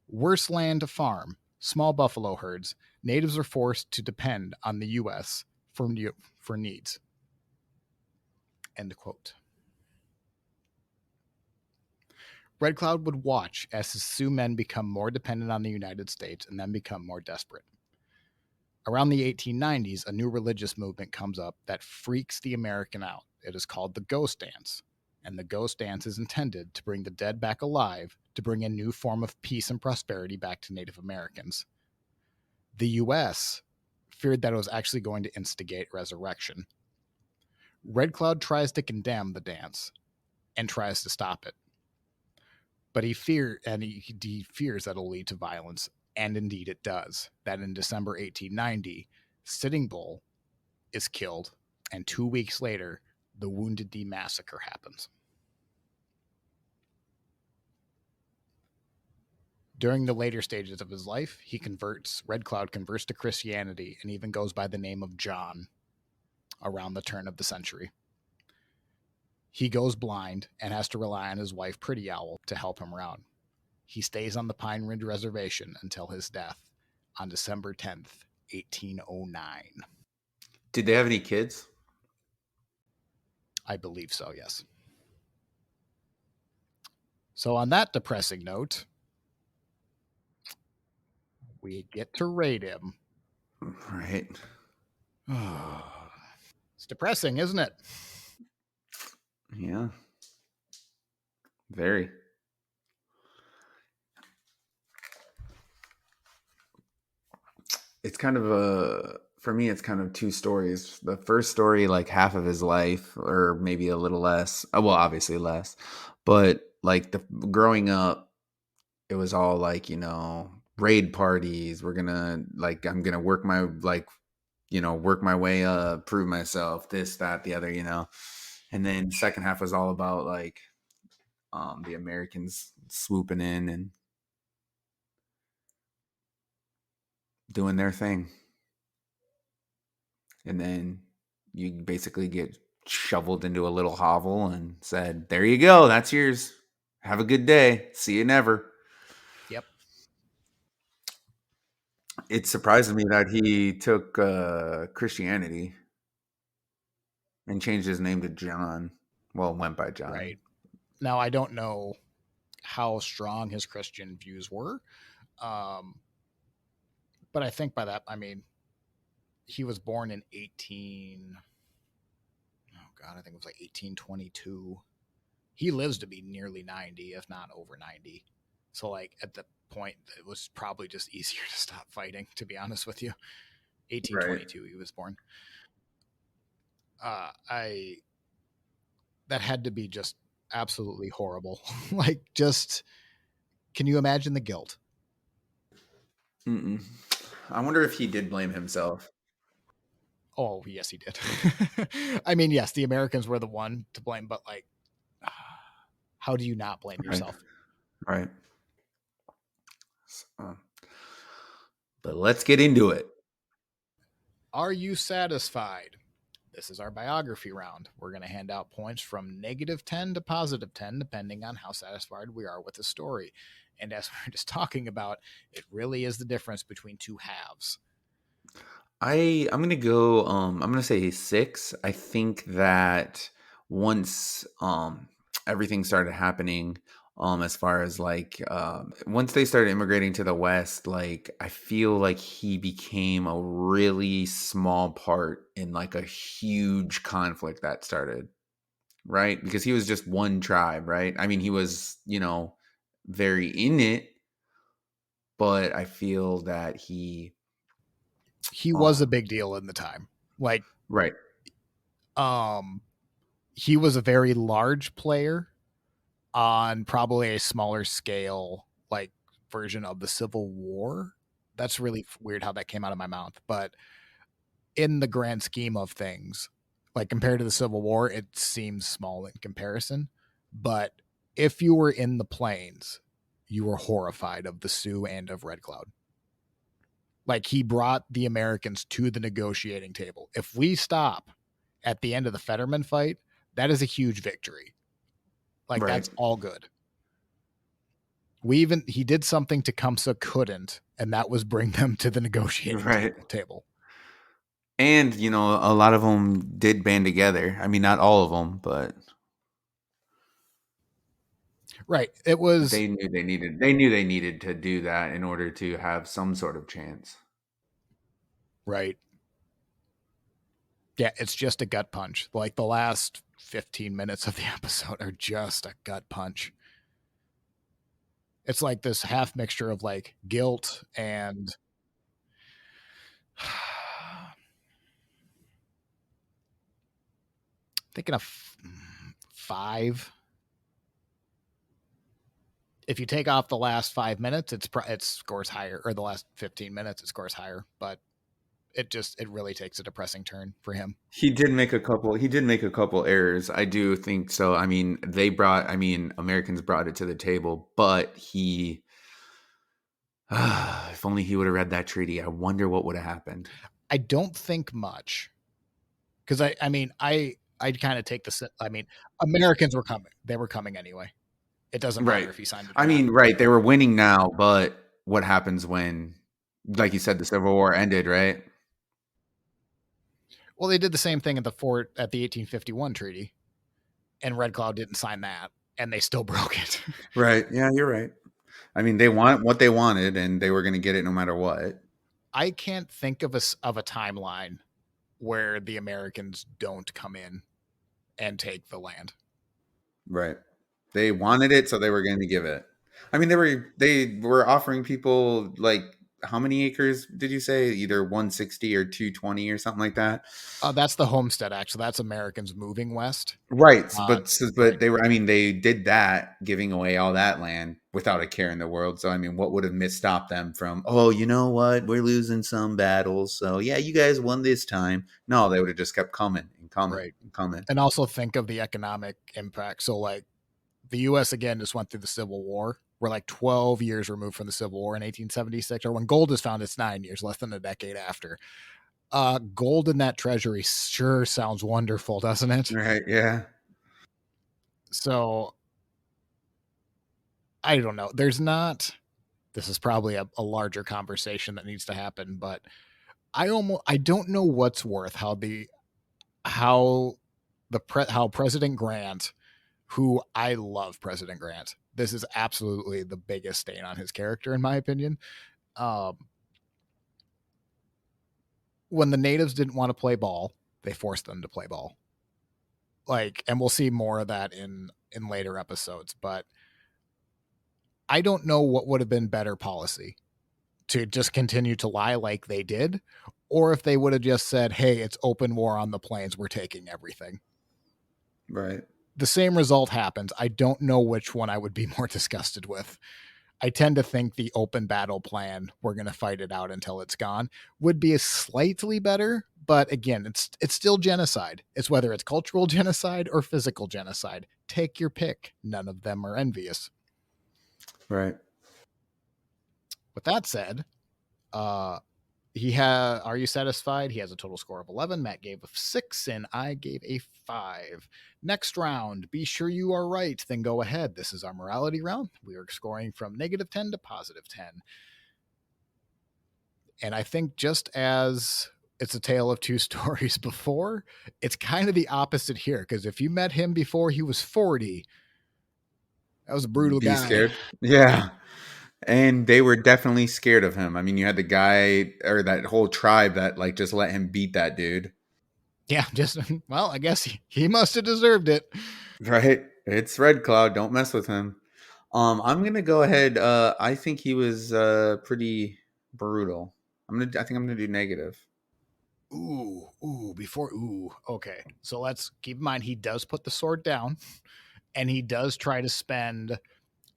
Worse land to farm, small buffalo herds, natives are forced to depend on the U.S. for needs. End quote. Red Cloud would watch as his Sioux men become more dependent on the United States and then become more desperate. Around the 1890s, a new religious movement comes up that freaks the American out. It is called the Ghost Dance, and the Ghost Dance is intended to bring the dead back alive, to bring a new form of peace and prosperity back to Native Americans. The U.S. feared that it was actually going to instigate resurrection. Red Cloud tries to condemn the dance and tries to stop it, but he fears that it'll lead to violence, and indeed it does. That in December 1890, Sitting Bull is killed, and 2 weeks later, the Wounded Knee Massacre happens. During the later stages of his life, Red Cloud converts to Christianity and even goes by the name of John around the turn of the century. He goes blind and has to rely on his wife, Pretty Owl, to help him around. He stays on the Pine Ridge Reservation until his death on December 10th, 1809. Did they have any kids? I believe so, yes. So, on that depressing note, we get to rate him. Right. It's depressing, isn't it? Yeah. Very. It's kind of for me it's kind of two stories. The first story, like half of his life or maybe a little less. Well, obviously less. But like the growing up, it was all like, raid parties. We're gonna like I'm gonna work my work my way up, prove myself, this, that, the other. And then the second half was all about like the Americans swooping in and doing their thing. And then you basically get shoveled into a little hovel and said, there you go, that's yours. Have a good day. See you never. Yep. It surprises me that he took Christianity and changed his name to John. Well, went by John. Right. Now, I don't know how strong his Christian views were. Um, but I think by that, I mean, he was born in 18. Oh, God, I think it was like 1822. He lives to be nearly 90, if not over 90. So, like, at the point, it was probably just easier to stop fighting, to be honest with you. Right. 1822, he was born. I That had to be just absolutely horrible. Like, just can you imagine the guilt? Mm-mm. I wonder if he did blame himself. Oh, yes, he did. I mean, yes, the Americans were the one to blame, but like, how do you not blame Right. yourself? Right. So, but let's get into it. Are you satisfied? This is our biography round. We're going to hand out points from -10 to +10, depending on how satisfied we are with the story. And as we are just talking about, it really is the difference between two halves. I'm gonna go. I'm gonna say 6. I think that once everything started happening, as far as like once they started immigrating to the West, like I feel like he became a really small part in like a huge conflict that started, right? Because he was just one tribe, right? I mean, he was, very in it, but I feel that He was a um, big deal in the time. Like, right, um, he was a very large player on probably a smaller scale, like version of the Civil War. That's really weird how that came out of my mouth, but in the grand scheme of things, like compared to the Civil War, it seems small in comparison. But if you were in the plains, you were horrified of the Sioux and of Red Cloud. Like he brought the Americans to the negotiating table. If we stop at the end of the Fetterman fight, that is a huge victory. Like right, that's all good. He did something Tecumseh couldn't, and that was bring them to the negotiating right. table. And a lot of them did band together. I mean, not all of them, but Right. It was they needed to do that in order to have some sort of chance. right. Yeah, it's just a gut punch. Like the last 15 minutes of the episode are just a gut punch. It's like this half mixture of like guilt and thinking of 5. If you take off the last 5 minutes, it scores higher, or the last 15 minutes, it scores higher. But it really takes a depressing turn for him. He did make a couple errors. I do think so. I mean, Americans brought it to the table, but if only he would have read that treaty, I wonder what would have happened. I don't think much because I kind of take the. I mean, Americans were coming. They were coming anyway. It doesn't matter Right. if he signed it or I not. mean, right, they were winning now, but what happens when, like you said, the Civil War ended, right? Well, they did the same thing at the fort at the 1851 treaty, and Red Cloud didn't sign that, and they still broke it. Right. Yeah, you're right. I mean, they want what they wanted, and they were going to get it no matter what. I can't think of a timeline where the Americans don't come in and take the land. Right. They wanted it, so they were going to give it. I mean, they were offering people like how many acres did you say? Either 160 or 220 or something like that. That's the Homestead Act, so that's Americans moving west. Right, Uh, but right, they were. I mean, they did that, giving away all that land without a care in the world. So, I mean, what would have stopped them from? Oh, you know what? We're losing some battles, so yeah, you guys won this time. No, they would have just kept coming and coming right, and coming. and also think of the economic impact. So, like the U.S. again just went through the Civil War. We're like 12 years removed from the Civil War in 1876, or when gold is found, it's 9 years, less than a decade after. Gold in that treasury sure sounds wonderful, doesn't it? Right. Yeah. So I don't know. There's not. This is probably a larger conversation that needs to happen, but I don't know what's worth how how President Grant, who I love President Grant. This is absolutely the biggest stain on his character, in my opinion. Um, when the natives didn't want to play ball, they forced them to play ball. Like, and we'll see more of that in later episodes. But I don't know what would have been better policy, to just continue to lie like they did, or if they would have just said, "Hey, it's open war on the plains. We're taking everything." Right. The same result happens. I don't know which one I would be more disgusted with. I tend to think the open battle plan, we're going to fight it out until it's gone, would be slightly better. But again, it's still genocide. It's whether it's cultural genocide or physical genocide. Take your pick. None of them are envious. Right. With that said, uh, are you satisfied? He has a total score of 11. Matt gave a 6 and I gave a 5. Next round, be sure you are right, then go ahead. This is our morality round. We are scoring from -10 to +10. And I think just as it's a tale of two stories before, it's kind of the opposite here, because if you met him before he was 40, that was a brutal Be guy. scared. Yeah. And they were definitely scared of him. I mean, you had the guy or that whole tribe that like just let him beat that dude. Yeah, just, well, I guess he must have deserved it. Right? It's Red Cloud. Don't mess with him. I'm gonna go ahead. I think he was pretty brutal. I think I'm gonna do negative. Okay. So let's keep in mind he does put the sword down, and he does try to spend,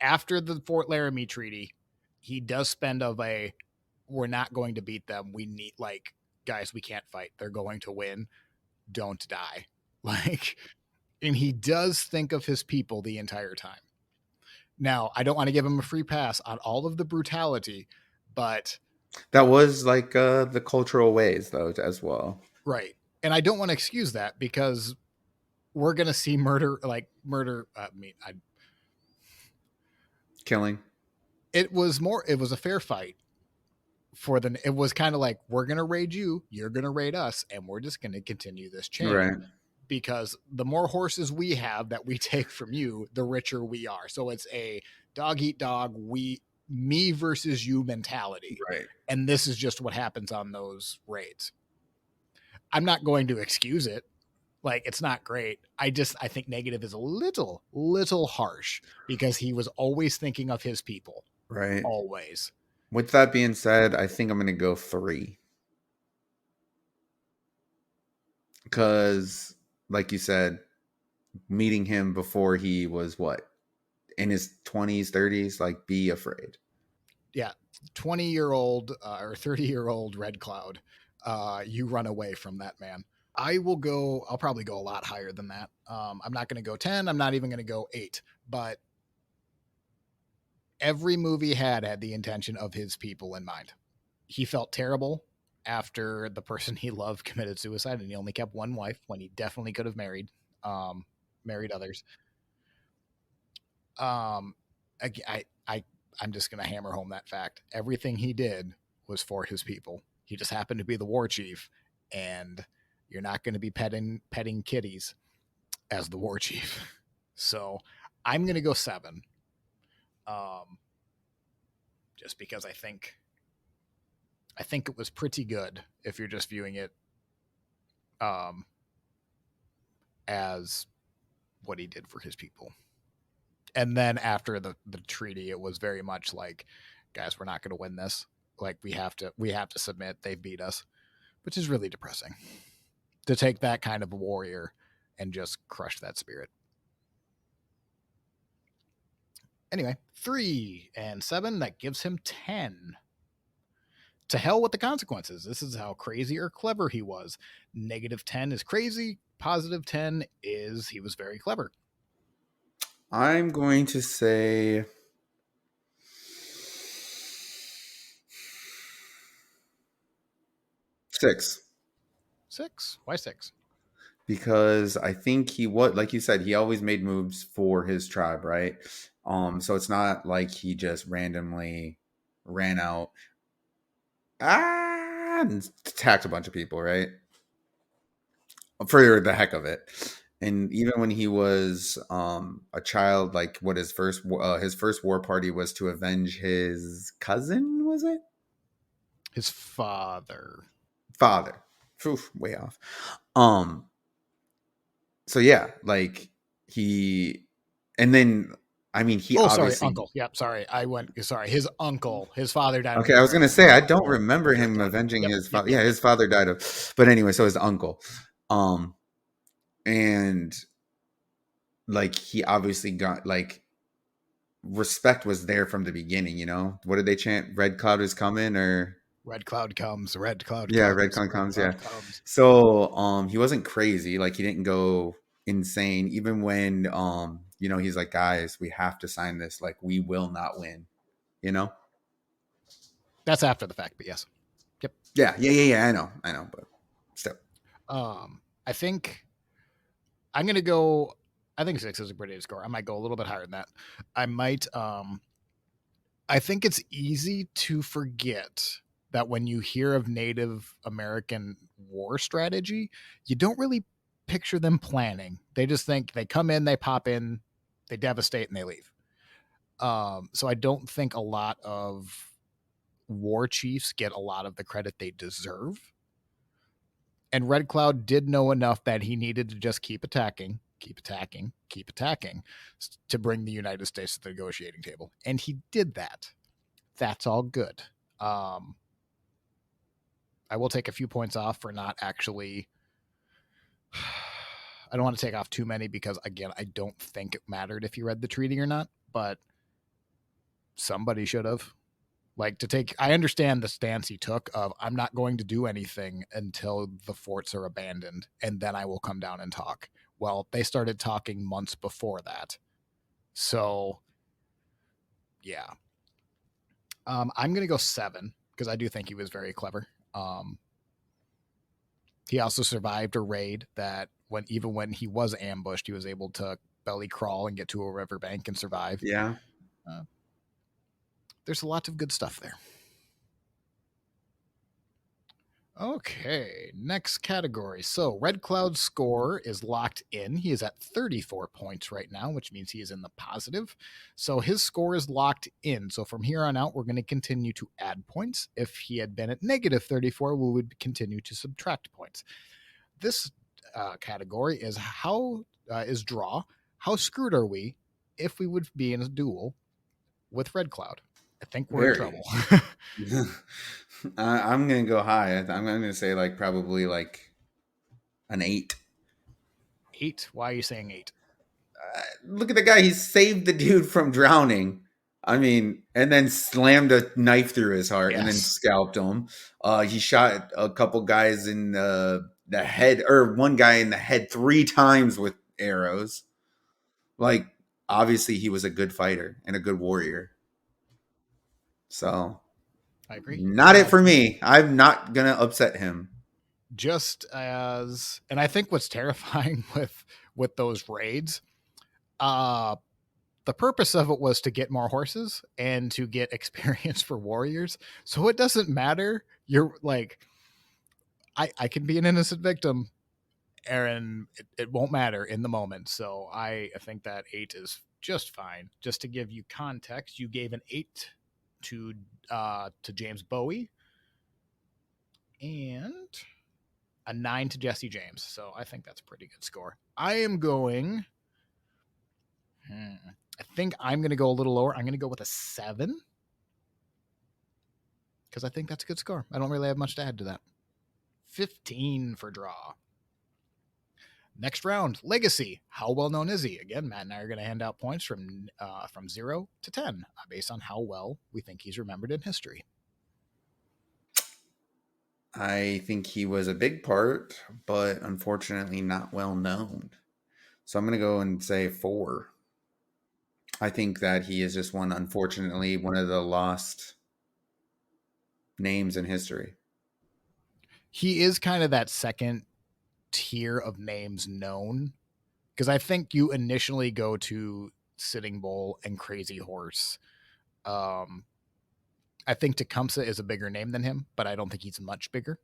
after the Fort Laramie Treaty, he does spend of a, we're not going to beat them. We need, like, guys, we can't fight. They're going to win. Don't die. Like, and he does think of his people the entire time. Now, I don't want to give him a free pass on all of the brutality, but That was like the cultural ways though as well. right. And I don't want to excuse that, because we're going to see murder, like murder. I mean, Killing. it was a fair fight it was kind of like, we're going to raid you, you're going to raid us, and we're just going to continue this chain, Right. because the more horses we have that we take from you, the richer we are. So it's a dog eat dog, me versus you mentality. Right. And this is just what happens on those raids. I'm not going to excuse it. Like, it's not great. I think negative is a little harsh, because he was always thinking of his people. Right. Always. With that being said, I think I'm gonna go 3. Because, like you said, meeting him before he was what, in his 20s, 30s, like be afraid. Yeah. 20-year-old or 30-year-old Red Cloud. You run away from that man. I'll probably go a lot higher than that. I'm not going to go 10. I'm not even going to go 8. But every movie had the intention of his people in mind. He felt terrible after the person he loved committed suicide, and he only kept one wife when he definitely could have married others. I'm just going to hammer home that fact. Everything he did was for his people. He just happened to be the war chief, and you're not going to be petting kitties as the war chief. So I'm going to go 7. Just because I think it was pretty good if you're just viewing it as what he did for his people. And then after the treaty, it was very much like, guys, we're not going to win this. Like, we have to submit. They beat us, which is really depressing, to take that kind of a warrior and just crush that spirit. Anyway, 3 and 7, that gives him 10. To hell with the consequences. This is how crazy or clever he was. -10 is crazy. +10 is he was very clever. I'm going to say 6 6. Why 6? because I think he what like you said he always made moves for his tribe, right? So it's not like he just randomly ran out and attacked a bunch of people, right? For the heck of it. And even when he was a child, like what his first war party was to avenge his cousin, was it? His father. Father. Oof, way off. Um so yeah, like he and then I mean he Oh, sorry, obviously uncle. Yep, sorry. I went. Sorry, his uncle. His father died when okay, he I was was very gonna say young. I My don't fault. remember Totally, him totally. avenging Yep, his yep, father. yep, Yeah, yep. his father died of but anyway, so his uncle. Um and like he obviously got like respect was there from the beginning, you know? What did they chant? Red cloud is coming or Red cloud comes. Red cloud yeah, red comes. cloud Red comes, yeah. cloud comes. So he wasn't crazy, like he didn't go insane even when he's like, guys, we have to sign this, like we will not win, you know? That's after the fact, but yes. Yep. Yeah, I know, but still. I think I'm gonna go. I think 6 is a pretty good score. I might go a little bit higher than that. I might. I think it's easy to forget that when you hear of Native American war strategy, you don't really picture them planning. They just think they come in, they pop in, they devastate, and they leave. So I don't think a lot of war chiefs get a lot of the credit they deserve. And Red Cloud did know enough that he needed to just keep attacking, keep attacking, keep attacking to bring the United States to the negotiating table. And he did that. That's all good. Um, I will take a few points off for not actually. I don't want to take off too many because, again, I don't think it mattered if you read the treaty or not, but somebody should have. Like to take, I understand the stance he took of I'm not going to do anything until the forts are abandoned and then I will come down and talk. Well, they started talking months before that. So, yeah. I'm going to go 7 because I do think he was very clever. He also survived a raid that even when he was ambushed, he was able to belly crawl and get to a riverbank and survive. Yeah. Uh, there's a lot of good stuff there. Okay, next category. So Red Cloud's score is locked in. He is at 34 points right now, which means he is in the positive. So his score is locked in. So from here on out, we're going to continue to add points. If he had been at negative 34, we would continue to subtract points. This category is is draw. How screwed are we if we would be in a duel with Red Cloud? I think we're in Very. trouble. I'm gonna go high. I'm gonna say like probably like an 8. 8. Why are you saying 8? Look at the guy. He saved the dude from drowning. I mean, and then slammed a knife through his heart and then Yes, scalped him. He shot a couple guys in the head, or one guy in the head 3 times with arrows. Like, obviously, he was a good fighter and a good warrior. So, I agree. not it for me. I'm not gonna upset him. Just as, and I think what's terrifying with those raids, uh, the purpose of it was to get more horses and to get experience for warriors. So it doesn't matter. You're like, I can be an innocent victim, Aaron. It won't matter in the moment. So I think that 8 is just fine. Just to give you context, you gave an 8 to James Bowie and a 9 to Jesse James. So I think that's a pretty good score. I am going. I think I'm going to go a little lower. I'm going to go with a 7 because I think that's a good score. I don't really have much to add to that. 15 for draw. Next round, Legacy. How well known is he? Again, Matt and I are going to hand out points from 0 to 10 based on how well we think he's remembered in history. I think he was a big part, but unfortunately not well known. So I'm gonna go and say 4. I think that he is just one, unfortunately, one of the lost names in history. He is kind of that second tier of names known, because I think you initially go to Sitting Bull and Crazy Horse. Um, I think Tecumseh is a bigger name than him, but I don't think he's much bigger.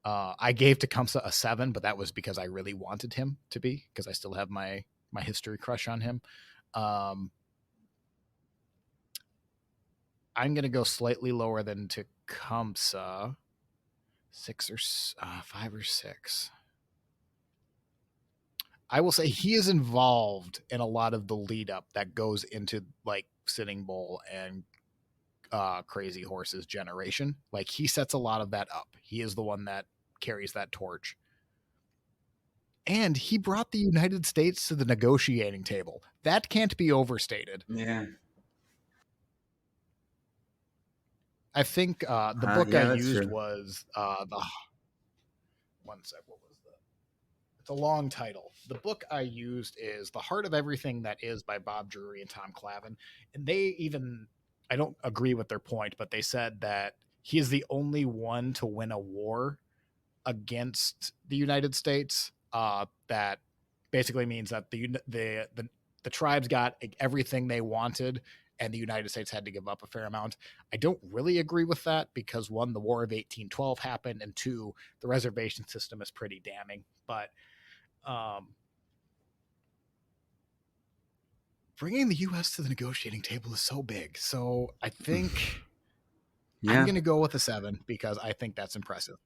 I gave Tecumseh a 7, but that was because I really wanted him to be, because I still have my history crush on him. I'm gonna go slightly lower than Tecumseh, 6 or 5 or 6. I will say he is involved in a lot of the lead up that goes into like Sitting Bull and Crazy Horse's generation. Like he sets a lot of that up. He is the one that carries that torch. And he brought the United States to the negotiating table. That can't be overstated. Yeah. I think the book I Yeah, that's used true. was the one sec. What was the? It's a long title. The book I used is "The Heart of Everything That Is" by Bob Drury and Tom Clavin, and they even I don't agree with their point, but they said that he is the only one to win a war against the United States. That basically means that the tribes got everything they wanted, and the United States had to give up a fair amount. I don't really agree with that because one, the War of 1812 happened, and two, the reservation system is pretty damning. But um, bringing the U.S. to the negotiating table is so big. So I think I'm Yeah. going to go with a 7 because I think that's impressive.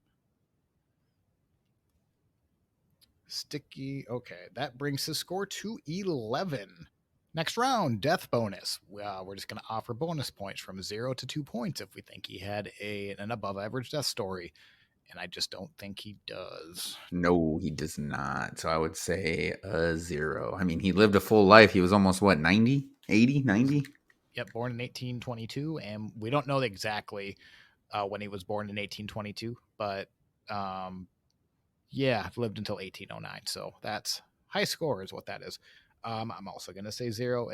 Sticky. Okay, that brings his score to 11. Next round, death bonus. We're just going to offer bonus points from 0 to 2 points if we think he had an above average death story. And I just don't think he does. No, he does not. So I would say a 0. I mean, he lived a full life. He was almost what, 90, 80, 90? Yep, born in 1822. And we don't know exactly when he was born in 1822, but yeah, lived until 1809. So that's high score, is what that is. I'm also going to say 0.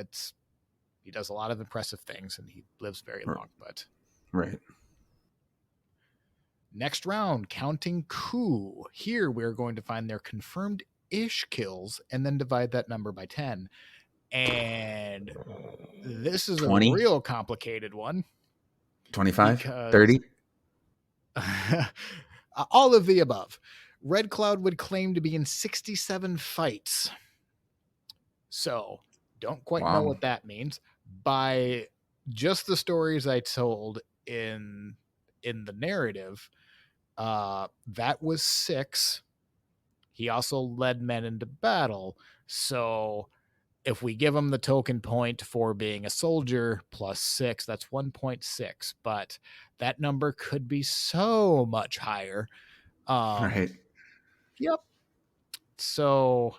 He does a lot of impressive things and he lives very long. But Right. next round, counting coup. Here we're going to find their confirmed ish kills and then divide that number by 10. And this is a 20, real complicated one 25, because 30. all of the above. Red Cloud would claim to be in 67 fights. So, don't quite know Wow. what that means. By just the stories I told in the narrative, that was 6. He also led men into battle. So, if we give him the token point for being a soldier plus 6, that's 1.6. But that number could be so much higher. Right. Yep. So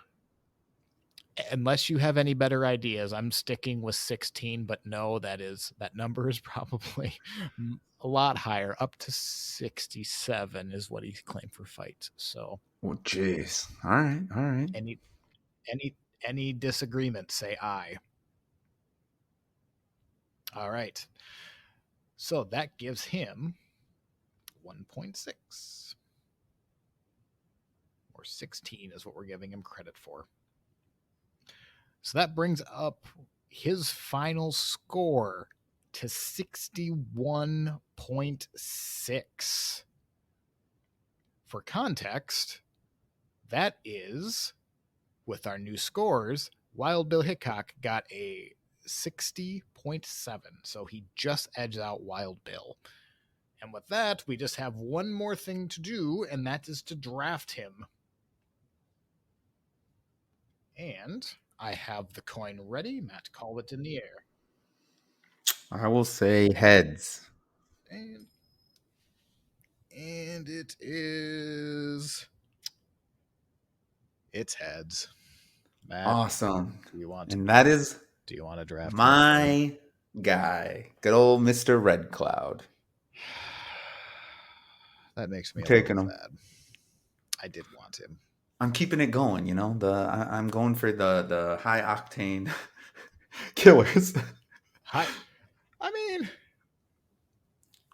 unless you have any better ideas, I'm sticking with 16, but no, that number is probably a lot higher. Up to 67 is what he claimed for fights. So Well, jeez. All right. All right. any any any disagreement, say aye. All right. So that gives him 1.6, or 16 is what we're giving him credit for. So that brings up his final score to 61.6. For context, that is, with our new scores, Wild Bill Hickok got a 60.7. So he just edged out Wild Bill. And with that, we just have one more thing to do, and that is to draft him. And I have the coin ready. Matt, call it in the air. I will say heads. And it is. It's heads. Matt, Awesome. do you want And that is to draft him for me? my guy. Good old Mr. Red Cloud. That makes me I'm a little taking him. sad. I did want him. I'm keeping it going, I'm going for the high octane Killers. I mean,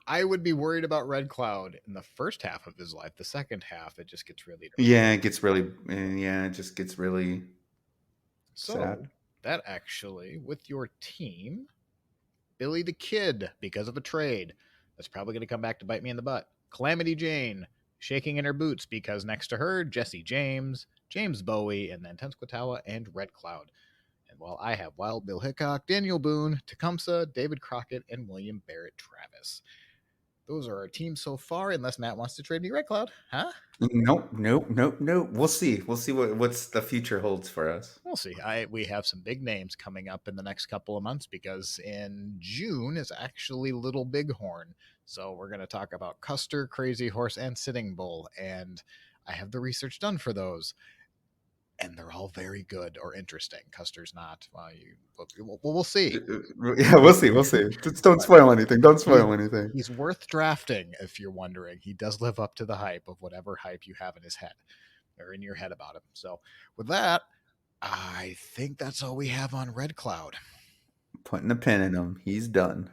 I would be worried about Red Cloud in the first half of his life. The second half, it just gets really dark. Yeah, it gets really. Yeah, it just gets really sad. So that actually, with your team, Billy the Kid, because of a trade, that's probably going to come back to bite me in the butt. Calamity Jane, shaking in her boots because next to her, Jesse James, James Bowie, and then Tenskwatawa and Red Cloud. And while I have Wild Bill Hickok, Daniel Boone, Tecumseh, David Crockett, and William Barrett Travis. Those are our teams so far, unless Matt wants to trade me Red Cloud, huh? Nope, nope, nope, nope. We'll see. We'll see what's the future holds for us. We'll see. We have some big names coming up in the next couple of months because in June is actually Little Bighorn. So we're going to talk about Custer, Crazy Horse, and Sitting Bull. And I have the research done for those. And they're all very good or interesting. Custer's not. We'll see. Yeah, we'll see. We'll see. Just don't spoil anything. Don't He's, spoil anything. he's worth drafting if you're wondering. He does live up to the hype of whatever hype you have in his head or in your head about him. So with that, I think that's all we have on Red Cloud. Putting a pin in him. He's done.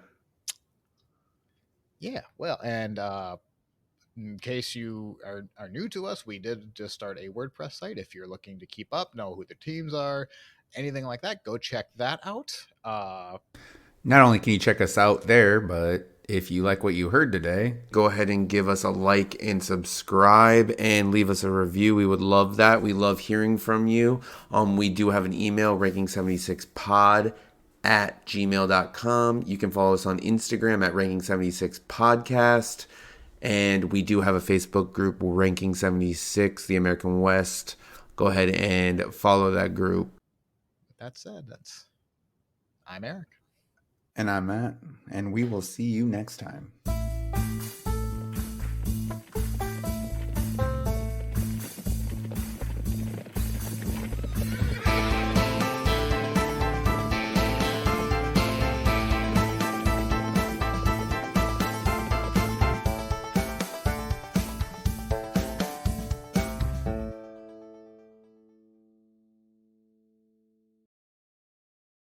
Yeah, well, and in case you are new to us, we did just start a WordPress site. If you're looking to keep up, know who the teams are, anything like that, go check that out. Not only can you check us out there, but if you like what you heard today, go ahead and give us a like and subscribe and leave us a review. We would love that. We love hearing from you. We do have an email, ranking76pod@gmail.com. You can follow us on Instagram at ranking76podcast. And we do have a Facebook group, Ranking 76, the American West. Go ahead and follow that group. With that said, I'm Eric. And I'm Matt, and we will see you next time.